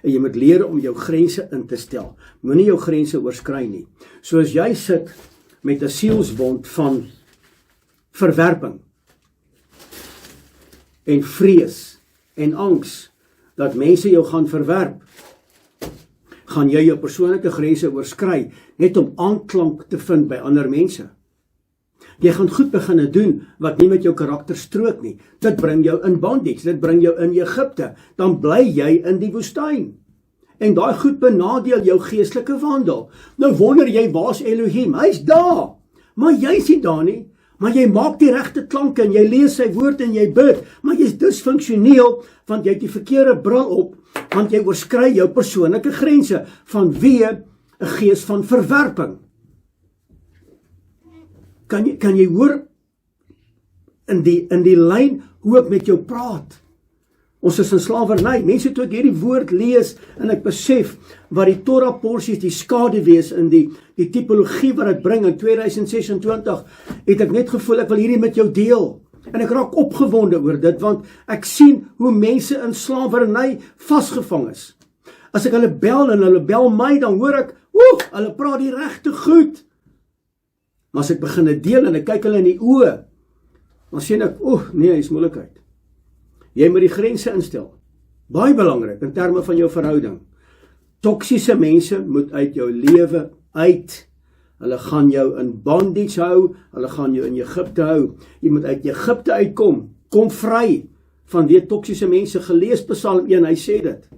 En jy moet leer om jou grense in te stel. Moenie jou grense oorskry nie. So as jy sit met 'n sielswond van verwerping en vrees en angs dat mense jou gaan verwerp, gaan jy jou persoonlike grense oorskry net om aanklank te vind by ander mense. Jy gaan goed begin doen wat nie met jou karakter strook nie. Dit bring jou in bondage, dit bring jou in Egipte. Dan bly jy in die woestyn. En daai goed benadeel jou geestelike wandel. Nou wonder jy, waar's Elohim? Hy's daar. Maar jy's nie daar nie. Maar jy maak die regte klanke en jy lees sy woord en jy bid. Maar jy's disfunksioneel want jy het die verkeerde bril op, want jy oorskry jou persoonlike grense vanweë 'n gees van verwerping. Kan jy hoor in die lyn hoe ek met jou praat? Ons is in slawerny. Mense, toe ek hierdie woord lees en ek besef wat die Torah porsies die skade wees in die tipologie wat dit bring in 2026, het ek net gevoel ek wil hierdie met jou deel. En ek raak opgewonde oor dit, want ek sien hoe mense in slawerny vasgevang is. As ek hulle bel en hulle bel my, dan hoor ek, hulle praat die regte goed. Maar as ek begin deel en ek kyk hulle in die oë, dan sien ek, nee, is moeilikheid. Jy moet die grense instel. Baie belangrik in terme van jou verhouding. Toksiese mense moet uit jou lewe uit. Hulle gaan jou in bondage hou, hulle gaan jou in Egipte hou. Jy moet uit Egipte uitkom. Kom vry van die toksiese mense. Gelees Psalm 1, hy sê dit.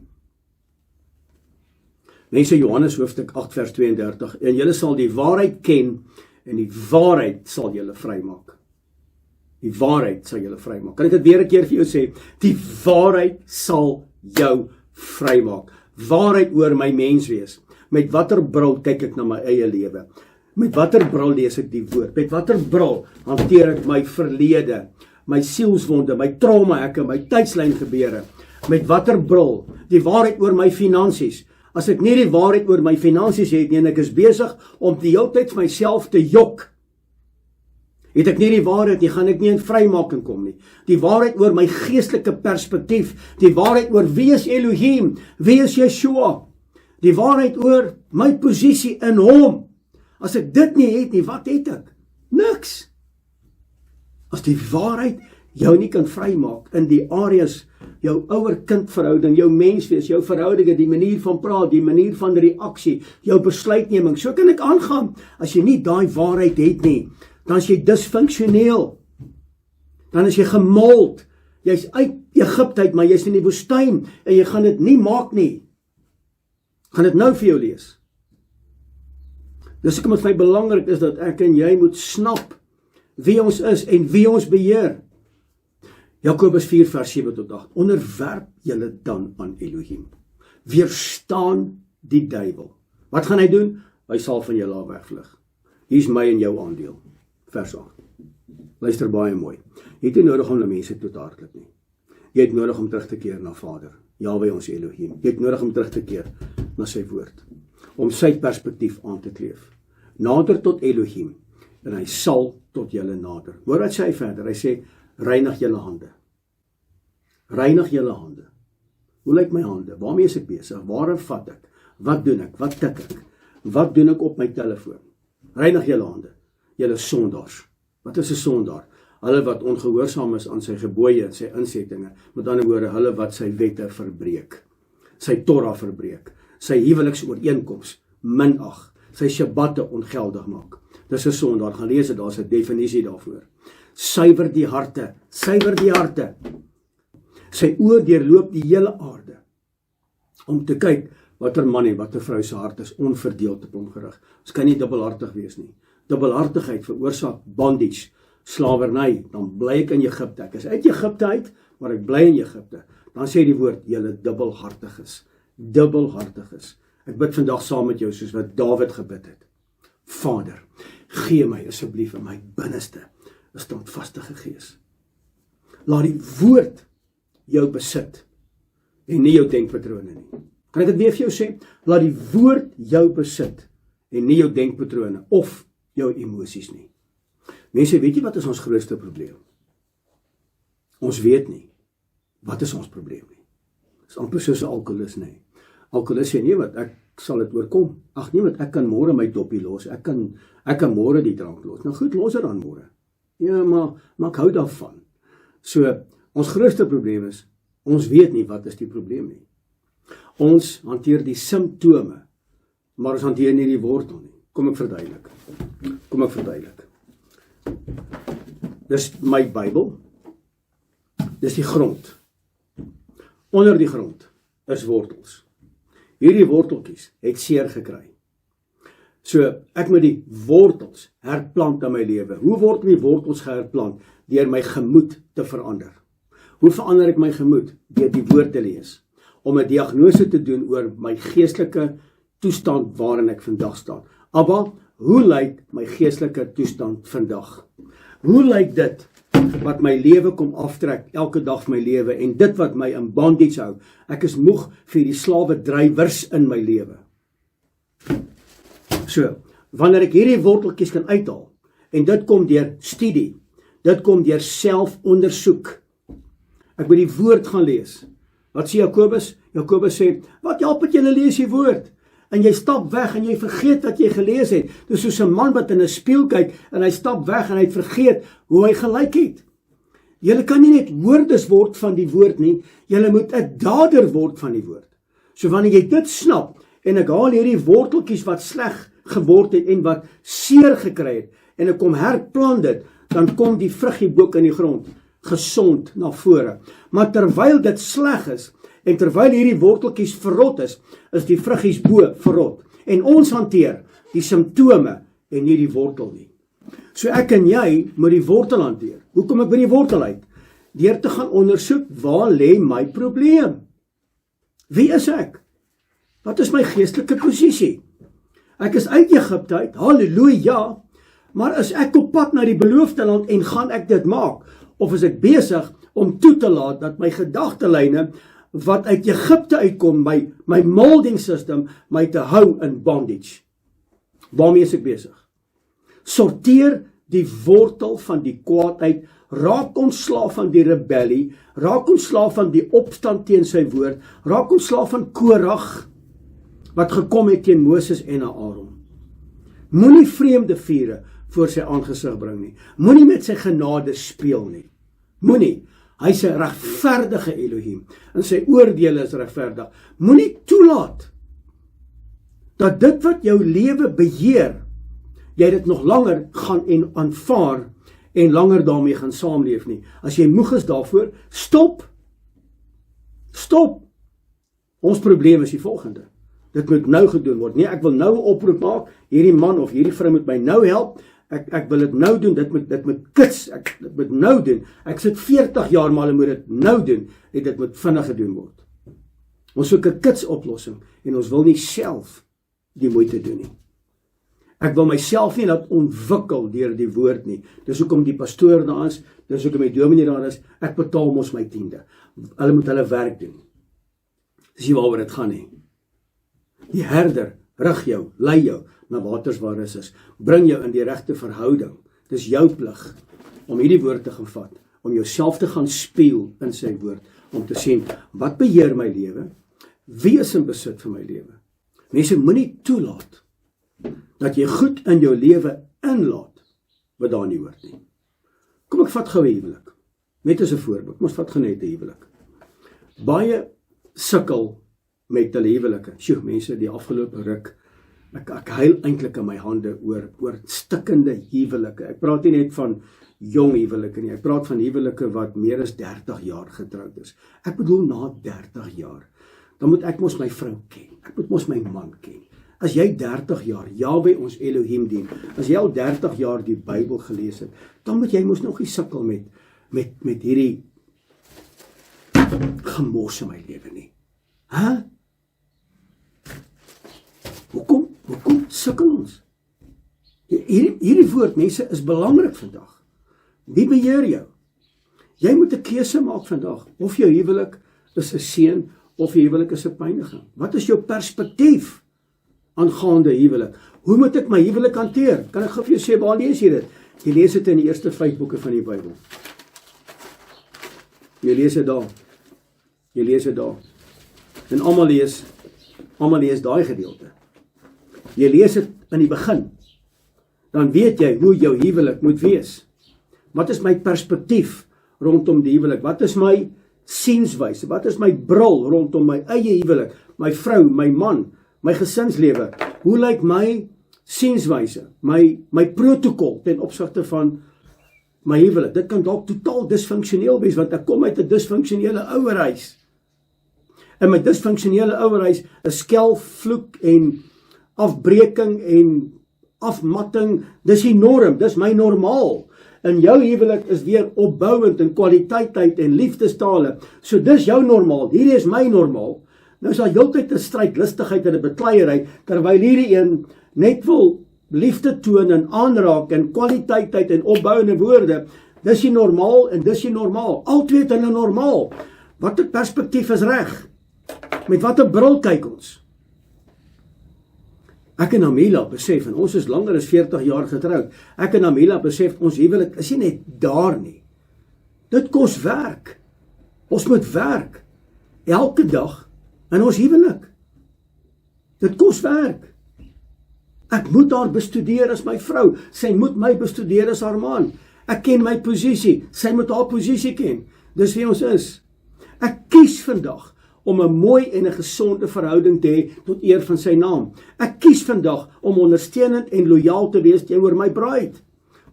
Mense, Johannes hoofstuk 8 vers 32, en julle sal die waarheid ken, en die waarheid sal julle vrymaak. Die waarheid sal julle vrymaak. Kan ek dit weer 'n keer vir jou sê? Die waarheid sal jou vrymaak. Waarheid oor my menswees. Met watter bril kyk ek na my eie lewe? Met watter bril lees ek die woord? Met watter bril hanteer ek my verlede, my sielswonde, my traumahekke, my tydslyn gebeure? Met watter bril? Die waarheid oor my finansies. As ek nie die waarheid oor my finansies het nie en ek is besig om die hele tyd vir myself te jok, het ek nie die waarheid nie, gaan ek nie in vrymaking kom nie. Die waarheid oor my geestelike perspektief, die waarheid oor wie is Elohim, wie is Yeshua, die waarheid oor my posisie in hom. As ek dit nie het nie, wat het ek? Niks. As die waarheid jou nie kan vrymaak in die areas, jou ouer-kind verhouding, jou menswees, jou verhoudinge, die manier van praat, die manier van reaksie, jou besluitneming, so kan ek aangaan. As jy nie daai waarheid het nie, dan is jy dysfunksioneel. Dan is jy gemold. Jy's uit Egipte uit, maar jy's in die woestyn en jy gaan dit nie maak nie. Gaan dit nou vir jou lees. Dis hoekom dit vir my belangrik is dat ek en jy moet snap wie ons is en wie ons beheer. Jakobus 4 vers 7 tot 8. Onderwerp julle dan aan Elohim. Weerstaan die duiwel. Wat gaan hy doen? Hy sal van julle af wegvlug. Hier's my en jou aandeel. Vers 8. Luister baie mooi. Jy het nie nodig om na mense toe te hardloop nie. Jy het nodig om terug te keer na Vader. Jahwe ons Elohim. Jy het nodig om terug te keer na sy woord. Om sy perspektief aan te kleef. Nader tot Elohim. En hy sal tot julle nader. Hoor wat sê hy verder? Hy sê, reinig julle hande. Reinig julle hande. Hoe lyk my hande? Waarmee is ek besig? Waar vat ek? Wat doen ek? Wat tik ek? Wat doen ek op my telefoon? Reinig julle hande. Julle sondaars. Wat is 'n sondaar? Hulle wat ongehoorsaam is aan sy gebooie en sy insettinge. Met ander woorde, hulle wat sy wette verbreek. Sy Torah verbreek. Sy huweliksooreenkoms minag. Sy Shabbatte ongeldig maak. Dis 'n sondaar. Gaan lees dit, daar's 'n definisie daarvoor. Suiwer die harte. Suiwer die harte. Sy oë deurloop die hele aarde. Om te kyk watter man en watter vrou se hart is onverdeeld op hom gerig. Ons kan nie dubbelhartig wees nie. Dubbelhartigheid veroorsaak bondage, slawerny. Dan bly ek in Egipte. Ek is uit Egipte uit, maar ek bly in Egipte. Dan sê die woord, julle dubbelhartig is. Dubbelhartig is. Ek bid vandag saam met jou soos wat Dawid gebid het. Vader, gee my asseblief in my binneste 'n standvastige gees. Laat die woord jou besit en nie jou denkpatrone nie. Kan ek dit weer vir jou sê? Laat die woord jou besit en nie jou denkpatrone of jou emosies nie. Mense, weet jy wat is ons grootste probleem? Ons weet nie. Wat is ons probleem nie? Dis amper soos 'n alkoholist nie. Alkoholist sê, nee wat, ek sal dit oorkom. Ag nee wat, ek kan môre my dopie los, ek kan môre die drank los. Nou goed, los dit dan môre. Ja, maar ek hou daarvan. So, ons grootste probleem is, ons weet nie wat is die probleem nie. Ons hanteer die simptome, maar ons hanteer nie die wortel nie. Kom ek verduidelik. Dis my Bybel. Dis die grond. Onder die grond is wortels. Hierdie worteltjies het seer gekry. So, ek moet die wortels herplant in my lewe. Hoe word die wortels geherplant? Deur my gemoed te verander. Hoe verander ek my gemoed? Deur die woord te lees. Om 'n diagnose te doen oor my geestelike toestand waarin ek vandag staan. Abba, hoe lyk my geestelike toestand vandag? Hoe lyk dit wat my lewe kom aftrek elke dag van my lewe en dit wat my in bondage hou? Ek is moeg vir die slawe drywers in my lewe. So, wanneer ek hierdie worteltjies kan uithaal, en dit kom deur studie, dit kom deur selfondersoek. Ek moet die woord gaan lees. Wat sê Jakobus? Jakobus sê, wat help het julle lees die woord? En jy stap weg en jy vergeet wat jy gelees het. Dis soos 'n man wat in 'n spieël kyk en hy stap weg en hy het vergeet hoe hy gelyk het. Julle kan nie net hoorders word van die woord nie, julle moet 'n dader word van die woord. So wanneer jy dit snap en ek haal hierdie worteltjies wat sleg geword het en wat seer gekry het en ek kom herplant dit, dan kom die vruggiebook in die grond gesond na vore. Maar terwyl dit sleg is en terwyl hierdie worteltjies verrot is die vruggies bo verrot. En ons hanteer die simptome en nie die wortel nie. So ek en jy moet die wortel hanteer. Hoe kom ek by die wortel uit? Deur te gaan ondersoek, waar lê my probleem? Wie is ek? Wat is my geestelike posisie? Ek is uit Egipte uit, halleluja, maar is ek op pad na die beloofde land en gaan ek dit maak? Of is ek besig om toe te laat dat my gedagtelyne wat uit Egipte uitkom, my molding system, my te hou in bondage? Waarmee is ek besig? Sorteer die wortel van die kwaadheid, raak ontslaaf van die rebellie, raak ontslaaf van die opstand teen sy woord, raak ontslaaf van Korag, wat gekom het teen Moses en Aaron. Moenie vreemde vure voor sy aangesig bring nie. Moenie met sy genade speel nie. Moenie. Hy is 'n regverdige Elohim en sy oordeele is regverdig. Moenie toelaat dat dit wat jou lewe beheer, jy dit nog langer gaan en aanvaar en langer daarmee gaan saamleef nie. As jy moeg is daarvoor, stop. Stop. Ons probleem is die volgende. Dit moet nou gedoen word. Nee, ek wil nou 'n oproep maak. Hierdie man of hierdie vrou moet my nou help. Ek wil dit nou doen. Dit moet kits. Dit moet nou doen. Ek sit 40 jaar maar moet dit nou doen en dit moet vinnig gedoen word. Ons soek 'n kits oplossing en ons wil nie self die moeite doen nie. Ek wil myself nie laat ontwikkel deur die woord nie. Dis hoekom die pastoor daar is, dis hoekom die dominee daar is. Ek betaal mos my 10de. Hulle moet hulle werk doen. Dis nie waaroor dit gaan nie. Die herder rig jou, lei jou na waters waar rus is. Bring jou in die regte verhouding. Dis jou plig om hierdie woord te gaan vat, om jouself te gaan speel in sy woord, om te sien, wat beheer my lewe? Wie is in besit van my lewe? Mense moenie toelaat dat jy goed in jou lewe inlaat wat daar nie hoort nie. Kom ek vat gou 'n huwelik. Net as 'n voorbeeld, ons vat gou net 'n huwelik. Baie sukkel met hulle huwelike. Sjoe, mense, die afgelope ruk, ek huil eintlik in my hande oor stikkende huwelike. Ek praat nie net van jong huwelike nie, ek praat van huwelike wat meer as 30 jaar getroud is. Ek bedoel na 30 jaar, dan moet ek mos my vrou ken, ek moet mos my man ken. As jy 30 jaar, Jahwe ons Elohim dien, as jy al 30 jaar die Bybel gelees het, dan moet jy mos nog nie sukkel met hierdie gemors in my lewe nie. Hoekom sukkel ons? Hierdie woord, mense, is belangrik vandag. Wie beheer jou? Jy moet 'n keuse maak vandag, of jou huwelik is 'n seën, of jou huwelik is 'n pyniging. Wat is jou perspektief aangaande huwelik? Hoe moet ek my huwelik hanteer? Kan ek gou vir jou sê, waar lees jy dit? Jy lees dit in die eerste 5 boeke van die Bybel. Jy lees dit daar. En almal lees Almal lees daai gedeelte. Jy lees dit in die begin. Dan weet jy hoe jou huwelik moet wees. Wat is my perspektief rondom die huwelik? Wat is my sienswyse? Wat is my bril rondom my eie huwelik? My vrou, my man, my gesinslewe? Hoe lyk my sienswyse? My protokol ten opsigte van my huwelik? Dit kan dalk totaal disfunksioneel wees, want ek kom uit 'n disfunksionele ouerhuis. In my disfunksionele ouerhuis is skel, vloek en afbreking en afmatting, dis die norm, dis my normaal. En jou huwelik is weer opbouend en kwaliteit en liefdestale. So dis jou normaal, hierdie is my normaal. Nou is daar heeltyd 'n stryd, lustigheid en 'n bekleierery, terwyl hierdie een net wil liefde toon en aanraak en kwaliteit en opbouende woorde. Dis die normaal en dis die normaal. Altwee het hulle normaal. Watter perspektief is reg? Met watter bril kyk ons? Ek en Amila besef, en ons is langer as 40 jaar getroud, ek en Amila besef, ons huwelik is nie net daar nie. Dit kos werk. Ons moet werk. Elke dag in ons huwelik. Dit kos werk. Ek moet haar bestudeer as my vrou. Sy moet my bestudeer as haar man. Ek ken my posisie. Sy moet haar posisie ken. Dis wie ons is. Ek kies vandag om 'n mooi en 'n gesonde verhouding te hê tot eer van sy naam. Ek kies vandag om ondersteunend en lojaal te wees teenoor my bruid,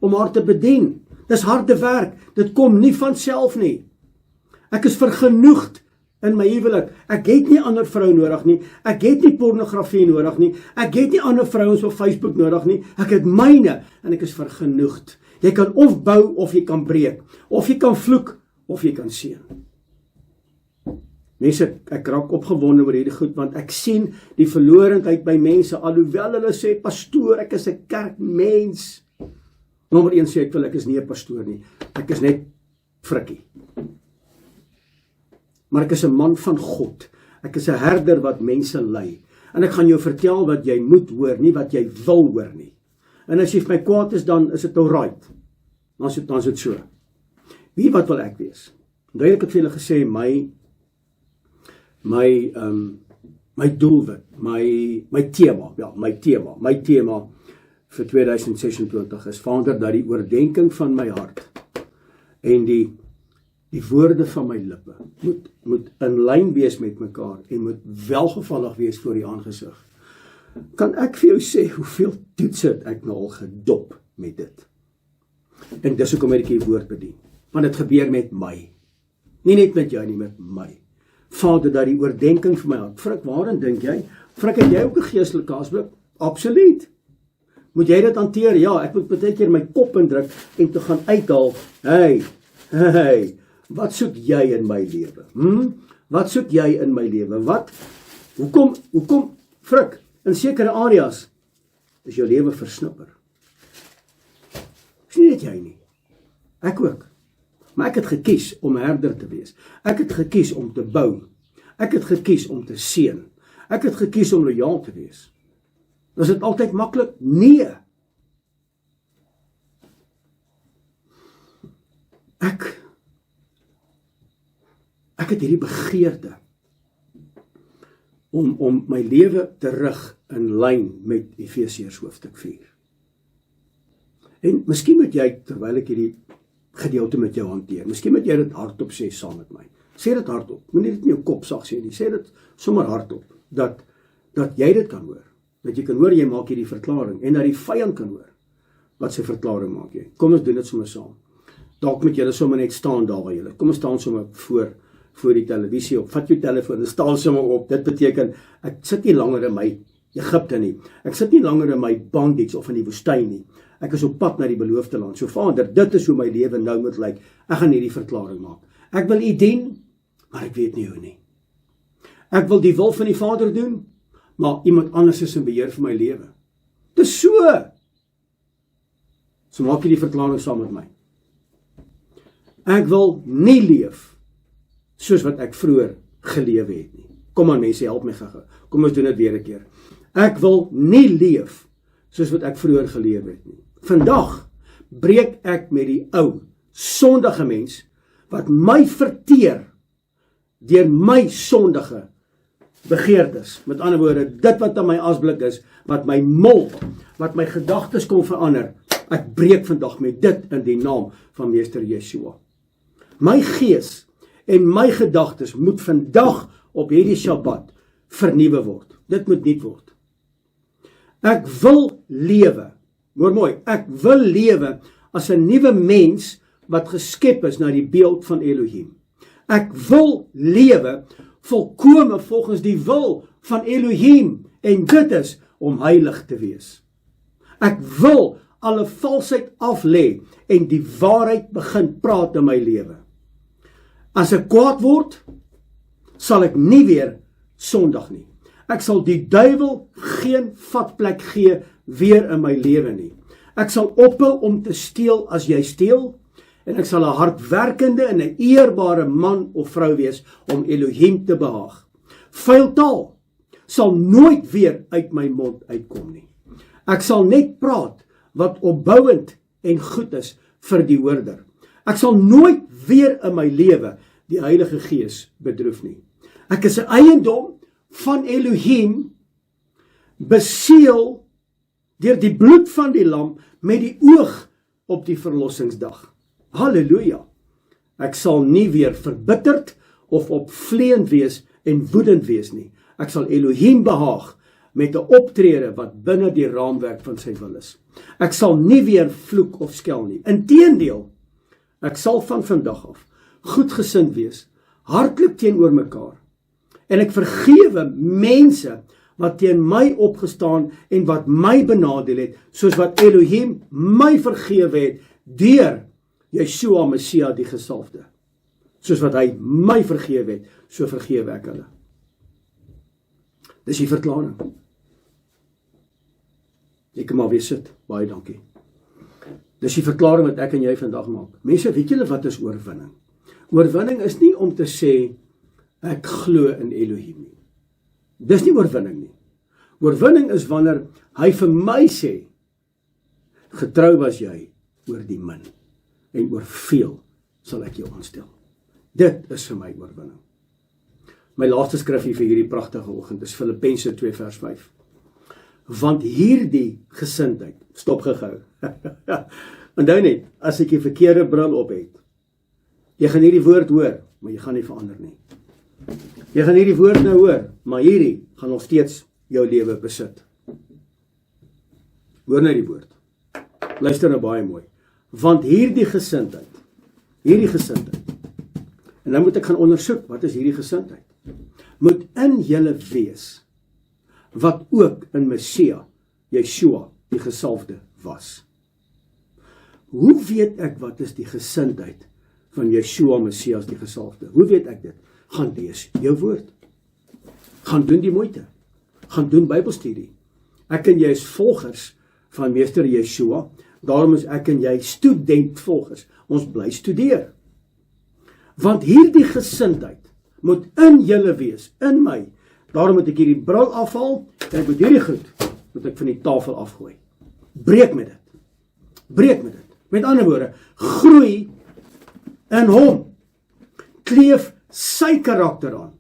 om haar te bedien. Dis harde werk, dit kom nie van self nie. Ek is vergenoegd in my huwelik. Ek het nie ander vrou nodig nie, ek het nie pornografie nodig nie, ek het nie ander vrouens op Facebook nodig nie, ek het myne en ek is vergenoegd. Jy kan of bou of jy kan breek, of jy kan vloek of jy kan seën. Mense, ek raak opgewonde oor hierdie goed, want ek sien die verlorendheid by mense, alhoewel hulle sê, pastoor, ek is 'n kerkmens. Nommer 1 sê ek is nie 'n pastoor nie, ek is net frikkie. Maar ek is 'n man van God, ek is 'n herder wat mense lei, en ek gaan jou vertel wat jy moet hoor, nie wat jy wil hoor nie. En as jy vir my kwaad is, dan is dit alright, dan is dit so. Wie wat wil ek wees? Duidelik het vir julle gesê, my doelwit, my tema vir 2026 is, Vader, dat die oordenking van my hart en die woorde van my lippe moet in lyn wees met mekaar en moet welgevallig wees voor die aangesig. Kan ek vir jou sê hoeveel toetse het ek nou al gedop met dit? En dis hoekom ek die woord bedien, want dit gebeur met my, nie net met jou nie, met my. Vader, dat die oordenking vir my hart. Frik, waarin dink jy? Frik, het jy ook 'n geestelike asblik? Absoluut. Moet jy dit hanteer? Ja, ek moet baie keer my kop indruk en te gaan uithaal. Hey, wat soek jy in my lewe? Wat soek jy in my lewe? Hoekom, Frik, in sekere areas is jou lewe versnipper? Is nie net jy nie. Ek ook. Maar ek het gekies om herder te wees. Ek het gekies om te bou. Ek het gekies om te seën. Ek het gekies om lojaal te wees. Was dit altyd maklik? Nee. Ek het hierdie begeerte om my lewe te rig in lyn met Efesiërs hoofstuk 4. En miskien moet jy, terwyl ek hierdie gedeelte met jou hanteer, miskien moet jy dit hardop sê saam met my. Sê dit hardop, moenie dit in jou kop sag sê nie, sê dit sommer hardop, dat jy dit kan hoor, dat jy kan hoor jy maak hierdie verklaring, en dat die vyand kan hoor, wat sy verklaring maak jy. Kom ons doen dit sommer saam. Dalk moet julle sommer net staan daar waar julle, kom ons staan sommer voor die televisie op, vat jou telefoon, en staan sommer op, dit beteken, ek sit nie langer in my Egipte nie, ek sit nie langer in my bondage of in die woestyn nie, ek is op pad na die beloofde land. So Vader, dit is hoe my lewe nou moet lyk. Ek gaan hierdie verklaring maak. Ek wil U dien, maar ek weet nie hoe nie. Ek wil die wil van die Vader doen, maar iemand anders is in beheer van my lewe. Dis so. So maak jy die verklaring saam met my. Ek wil nie leef soos wat ek vroeër gelewe het nie. Kom aan mense, help my gou. Kom ons doen dit weer 'n keer. Ek wil nie leef soos wat ek vroeër gelewe het nie. Vandag breek ek met die ou, sondige mens, wat my verteer deur my sondige begeertes. Met ander woorde, dit wat aan my asblik is, wat my mol, wat my gedagtes kom verander, ek breek vandag met dit in die naam van Meester Yeshua. My gees en my gedagtes moet vandag op hierdie Shabbat vernuwe word. Dit moet nuut word. Ek wil lewe, hoor mooi, ek wil lewe as 'n nuwe mens wat geskep is na die beeld van Elohim. Ek wil lewe volkome volgens die wil van Elohim, en dit is om heilig te wees. Ek wil alle valsheid aflê en die waarheid begin praat in my lewe. As ek kwaad word, sal ek nie weer sondig nie. Ek sal die duiwel geen vatplek gee weer in my lewe nie. Ek sal ophou om te steel as jy steel, en ek sal 'n hardwerkende en 'n eerbare man of vrou wees om Elohim te behaag. Vuil taal sal nooit weer uit my mond uitkom nie. Ek sal net praat wat opbouend en goed is vir die hoorder. Ek sal nooit weer in my lewe die Heilige Gees bedroef nie. Ek is 'n eiendom van Elohim, beseël deur die bloed van die lam met die oog op die verlossingsdag. Halleluja! Ek sal nie weer verbitterd of opvleend wees en woedend wees nie. Ek sal Elohim behaag met 'n optrede wat binne die raamwerk van sy wil is. Ek sal nie weer vloek of skel nie. Inteendeel, ek sal van vandag af goedgesind wees, hartlik teenoor mekaar. En ek vergewe mense wat teen my opgestaan en wat my benadeel het, soos wat Elohim my vergewe het deur Yeshua Messia die gesalfde. Soos wat hy my vergewe het, so vergewe ek hulle. Dis die verklaring. Ek kan maar weer sit. Baie dankie. Dis die verklaring wat ek en jy vandag maak. Mense, weet julle wat is oorwinning? Oorwinning is nie om te sê ek glo in Elohim nie. Dis nie oorwinning nie. Oorwinning is wanneer hy vir my sê, getrou was jy oor die min, en oor veel sal ek jou aanstel. Dit is vir my oorwinning. My laaste skrifgie vir hierdie pragtige oggend is Filippense 2 vers 5. Want hierdie gesindheid, stop gehou. Onthou net, as ek die verkeerde bril op het, jy gaan hierdie woord hoor, maar jy gaan nie verander nie. Jy gaan hierdie woord nou hoor, maar hierdie gaan nog steeds jou lewe besit. Hoor nou die woord. Luister nou baie mooi. Want hierdie gesindheid, en nou moet ek gaan ondersoek, wat is hierdie gesindheid? Moet in julle wees, wat ook in Messia, Yeshua, die gesalfde was. Hoe weet ek wat is die gesindheid van Yeshua Messias die gesalfde? Hoe weet ek dit? Gaan lees jou woord. Gaan doen die moeite. Gaan doen Bybelstudie. Ek en jy is volgers van Meester Yeshua, daarom is ek en jy studentvolgers. Ons bly studeer. Want hierdie gesindheid moet in julle wees, in my. Daarom moet ek hierdie bril afhaal, en ek moet hierdie goed, moet ek van die tafel afgooi. Breek met dit. Breek met dit. Met ander woorde, groei in hom. Kleef sy karakter aan.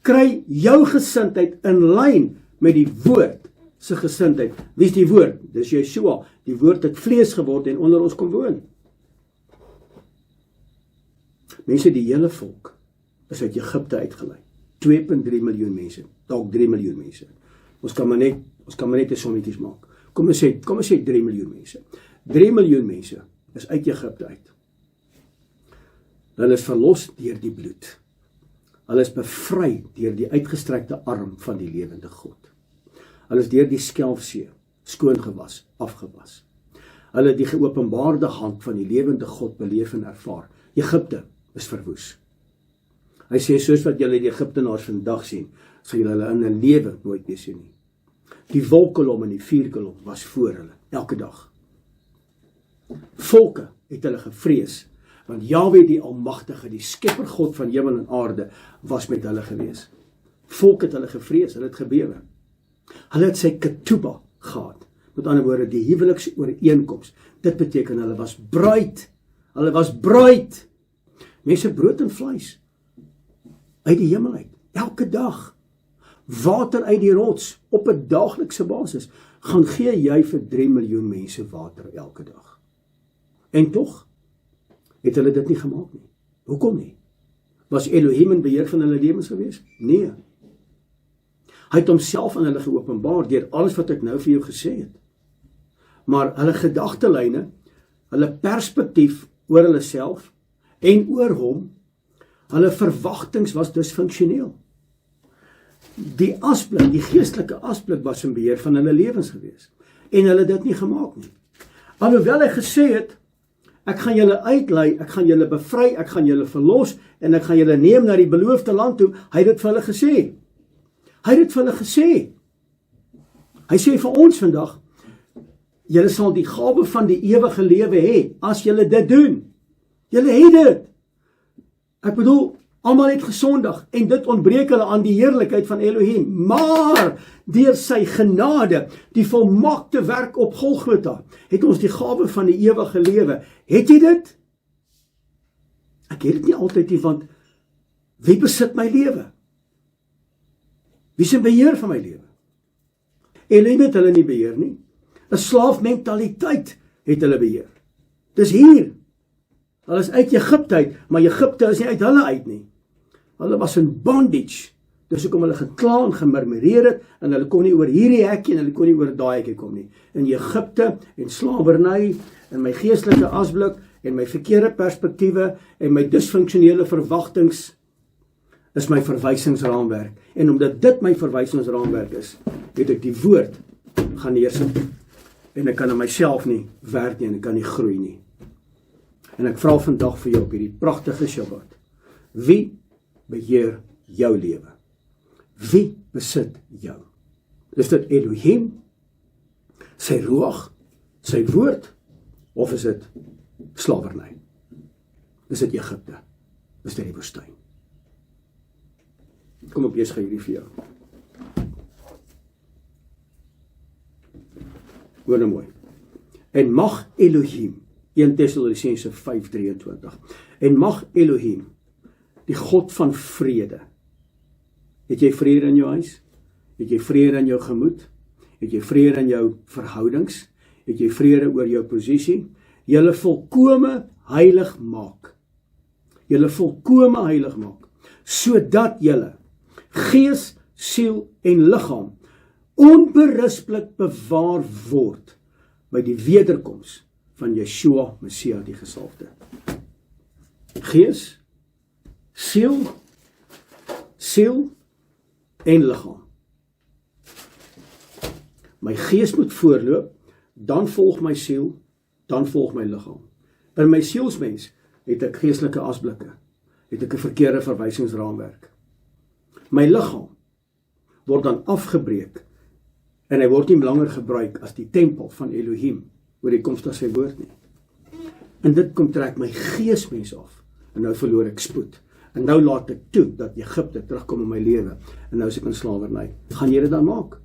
Kry jou gesindheid in lyn met die woord se gesindheid. Wie is die woord? Dis Yeshua. Die woord het vlees geword en onder ons kom woon. Mense, die hele volk is uit Egipte uitgelei. 2,3 miljoen mense, dalk 3 miljoen mense. Ons kan maar net 'n sommetjies maak. Kom ons sê 3 miljoen mense. 3 miljoen mense is uit Egipte uit. Hulle is verlos deur die bloed. Hulle is bevry deur die uitgestrekte arm van die lewende God. Hulle is deur die Skelfsee skoongewas, afgewas. Hulle het die geopenbaarde hand van die lewende God beleef en ervaar. Egipte is verwoes. Hy sê, soos wat julle die Egiptenaars vandag sien, sal julle hulle in 'n lewe nooit meer sien nie. Die wolkkolom en die vuurkolom was voor hulle, elke dag. Volke het hulle gevrees, want Jahwe die Almagtige, die skepper God van hemel en aarde, was met hulle gewees. Volke het hulle gevrees, hulle het gebewe. Hulle het sy ketuba gehad. Met ander woorde, die huweliksooreenkoms. Dit beteken hulle was bruid. Hulle was bruid. Mense, brood en vleis uit die hemel uit, elke dag. water uit die rots op 'n daaglikse basis, gaan gee jy vir 3 miljoen mense water elke dag. En tog het hulle dit nie gemaak nie. Hoekom nie? Was Elohim in beheer van hulle lewens gewees? Nee. Hy het homself aan hulle geopenbaar deur alles wat ek nou vir jou gesê het. Maar hulle gedagtelyne, hulle perspektief oor hulle self en oor hom, hulle verwagtings was dysfunksioneel. Die asblik, die geestelike asblik was in beheer van hulle lewens gewees. En hulle het dit nie gemaak nie. Alhoewel hy gesê het, ek gaan julle uitlei, ek gaan julle bevry, ek gaan julle verlos, en ek gaan julle neem na die beloofde land toe, hy het dit vir hulle gesê. Hy het dit vir hulle gesê. Hy sê vir ons vandag, julle sal die gawe van die ewige lewe hê, as julle dit doen. Julle het dit. Ek bedoel, almal het gesondig, en dit ontbreek hulle aan die heerlikheid van Elohim. Maar, deur sy genade, die volmaakte werk op Golgotha, het ons die gawe van die ewige lewe. Het jy dit? Ek het dit nie altyd nie, want wie besit my lewe? Wie is in beheer van my lewe? Elohim het hulle nie beheer nie. 'n Slaafmentaliteit het hulle beheer. Dis hier. Hulle is uit Egipte uit, maar Egipte is nie uit hulle uit nie. Hulle was in bondage. Dis hoekom hulle gekla en gemurmureer het, en hulle kon nie oor hierdie hekkie, en hulle kon nie oor daai hekkie kom nie. In Egipte, en slawerny, en my geestelike asblik, en my verkeerde perspektiewe, en my dysfunksionele verwagtings, is my verwysingsraamwerk. En omdat dit my verwysingsraamwerk is, het ek die woord gaan neersit. En ek kan in myself nie werk nie, en ek kan nie groei nie. En ek vra vandag vir jou op hierdie pragtige Shabbat, wie beheer jou lewe? Wie besit jou? Is dit Elohim, sy ruach, sy woord, of is dit slawerny? Is dit Egipte? Is dit die woestyn? Kom op, Jesaja hierdie vir jou. Hoor nou mooi. En mag Elohim, 1 Tessalonisense 5:23, en mag Elohim, die God van vrede, het jy vrede in jou huis? Het jy vrede in jou gemoed? Het jy vrede in jou verhoudings? Het jy vrede oor jou posisie? Julle volkome heilig maak. Julle volkome heilig maak, sodat julle gees, siel en liggaam onberispelik bewaar word by die wederkoms van Yeshua Messia die gesalfde. Gees, siel en liggaam. My gees moet voorloop, dan volg my siel, dan volg my liggaam. In my sielsmens het ek geestelike asblikke, het ek 'n verkeerde verwysingsraamwerk. My liggaam word dan afgebreek, en hy word nie langer gebruik as die tempel van Elohim, oor die koms van sy woord nie. En dit kom trek my geesmens af, en nou verloor ek spoed. En nou laat ek toe, dat Egipte terugkom in my lewe, en nou is ek in slawerny. Gaan jy dit dan maak?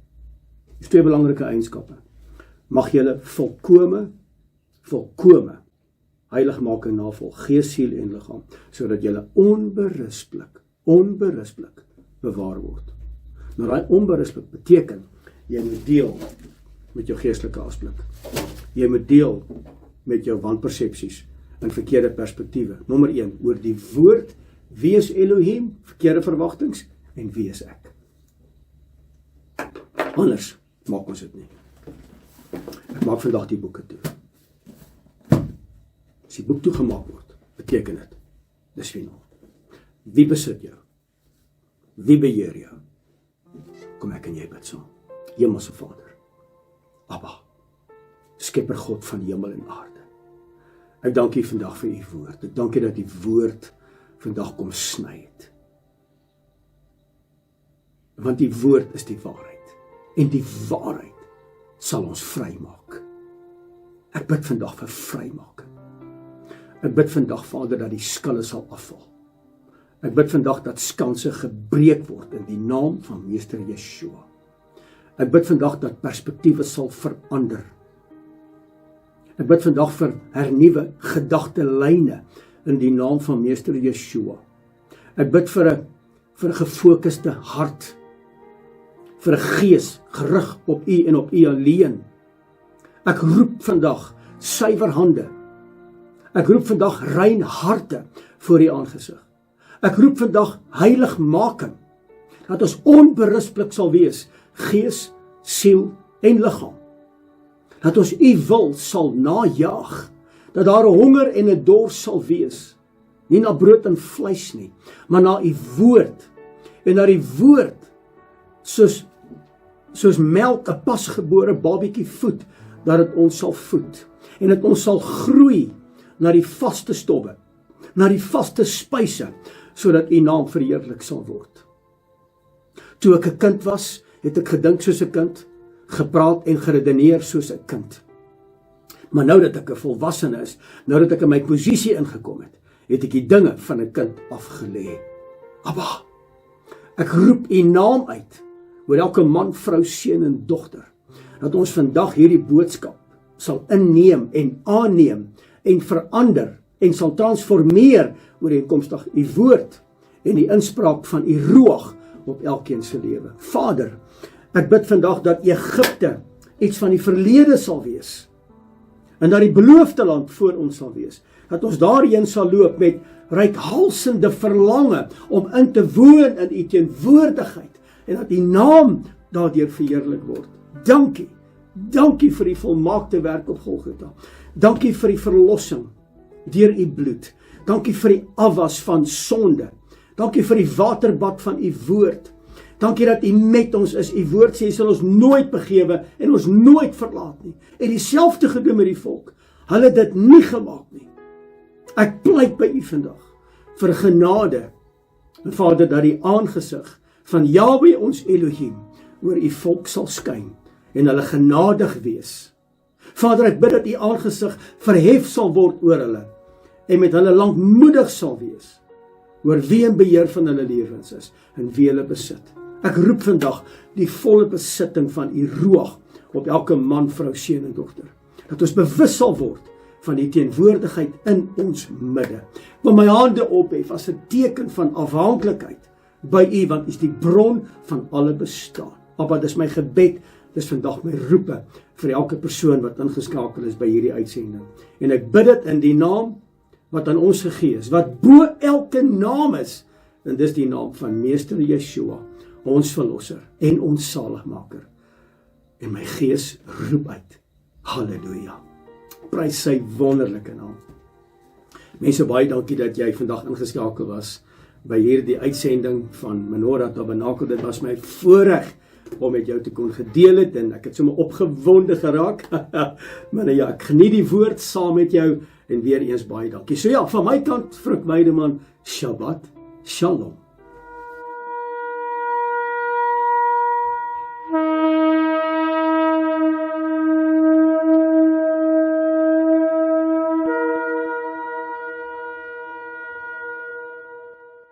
Dis 2 belangrike eienskappe. Mag julle volkome, heiligmaking navolg, gees, siel en liggaam, sodat julle onberispelik bewaar word. Nou daai onberispelik beteken, jy moet deel met jou geestelike asblik. Jy moet deel met jou wanpersepsies en verkeerde perspektiewe. Nommer 1, oor die woord, wie is Elohim, verkeerde verwagtings, en wie is ek? Anders maak ons dit nie. Ek maak vandag die boeke toe. As die boek toegemaak word, beteken dit, dis finaal. Wie besit jou? Wie beheer jou? Kom ek en jy bid saam. Hemelse Vader, Abba, Skepper God van hemel en aarde. Ek dank U vandag vir U woord. Ek dank U dat U woord vandag kom sny het. Want die woord is die waarheid. En die waarheid sal ons vrymaak. Ek bid vandag vir vrymaking. Ek bid vandag, Vader, dat die skille sal afval. Ek bid vandag dat skanse gebreek word in die naam van Meester Yeshua. Ek bid vandag dat perspektiewe sal verander. Ek bid vandag vir hernuwe gedagtelyne in die naam van Meester Yeshua. Ek bid vir 'n gefokuste hart vir 'n gees gerig op U en op U alleen. Ek roep vandag suiwer hande. Ek roep vandag rein harte voor U aangesig. Ek roep vandag heiligmaking, dat ons onberispelik sal wees, gees, siel en liggaam. Dat ons U wil sal najaag, dat daar 'n honger en 'n dors sal wees, nie na brood en vleis nie, maar na U woord, en na die woord, soos melk 'n pasgebore babietjie voed, dat dit ons sal voed, en dat ons sal groei na die vaste stowwe, na die vaste spyse, sodat U naam verheerlik sal word. Toe ek 'n kind was, het ek gedink soos 'n kind, gepraat en geredeneer soos 'n kind. Maar nou dat ek 'n volwassene is, nou dat ek in my posisie ingekom het, het ek die dinge van 'n kind afgelê. Abba, ek roep U naam uit, oor elke man, vrou, seun en dogter, dat ons vandag hierdie boodskap sal inneem en aanneem en verander en sal transformeer ooreenkomstig U woord en die inspraak van U ruach op elkeen se lewe. Vader, ek bid vandag dat Egipte iets van die verlede sal wees en dat die beloofde land voor ons sal wees, dat ons daarheen sal loop met reikhalsende verlange om in te woon in U teenwoordigheid en dat U naam daardeur verheerlik word. Dankie vir die volmaakte werk op Golgotha. Dankie vir die verlossing deur U bloed. Dankie vir die afwas van sonde. Dankie vir die waterbad van U woord. Dankie dat U met ons is. U woord sê, sal ons nooit begewe en ons nooit verlaat nie. En dieselfde gedoen met die volk. Hulle dit nie gemaak nie. Ek pleit by U vandag vir genade. En Vader, dat die aangesig van Jahwe ons Elohim oor U volk sal skyn en hulle genadig wees. Vader, ek bid dat U aangesig verhef sal word oor hulle en met hulle lankmoedig sal wees oor wie in beheer van hulle lewens is en wie hulle besit. Ek roep vandag die volle besitting van U ruach op elke man, vrou, seun en dogter. Dat ons bewus sal word van die teenwoordigheid in ons midde. Ek wil my hande ophef as 'n teken van afhanklikheid by U, want U is die bron van alle bestaan. Abba, dis my gebed, dis vandag my roepe vir elke persoon wat ingeskakel is by hierdie uitsending. En ek bid dit in die naam wat aan ons gegee is, wat bo elke naam is, en dis die naam van Meester Yeshua, ons verlosser en ons saligmaker. En my gees roep uit, halleluja, prys sy wonderlike naam. Mense, baie dankie dat jy vandag ingeskakel was by hierdie uitsending van Menorah Tabernakel. Dit was my voorreg om met jou te kon gedeel het, en ek het sommer opgewonde geraak. Maar ja, ek geniet die woord saam met jou, en weer eens baie dankie. So ja, van my kant, Frikk Weideman, Shabbat Shalom.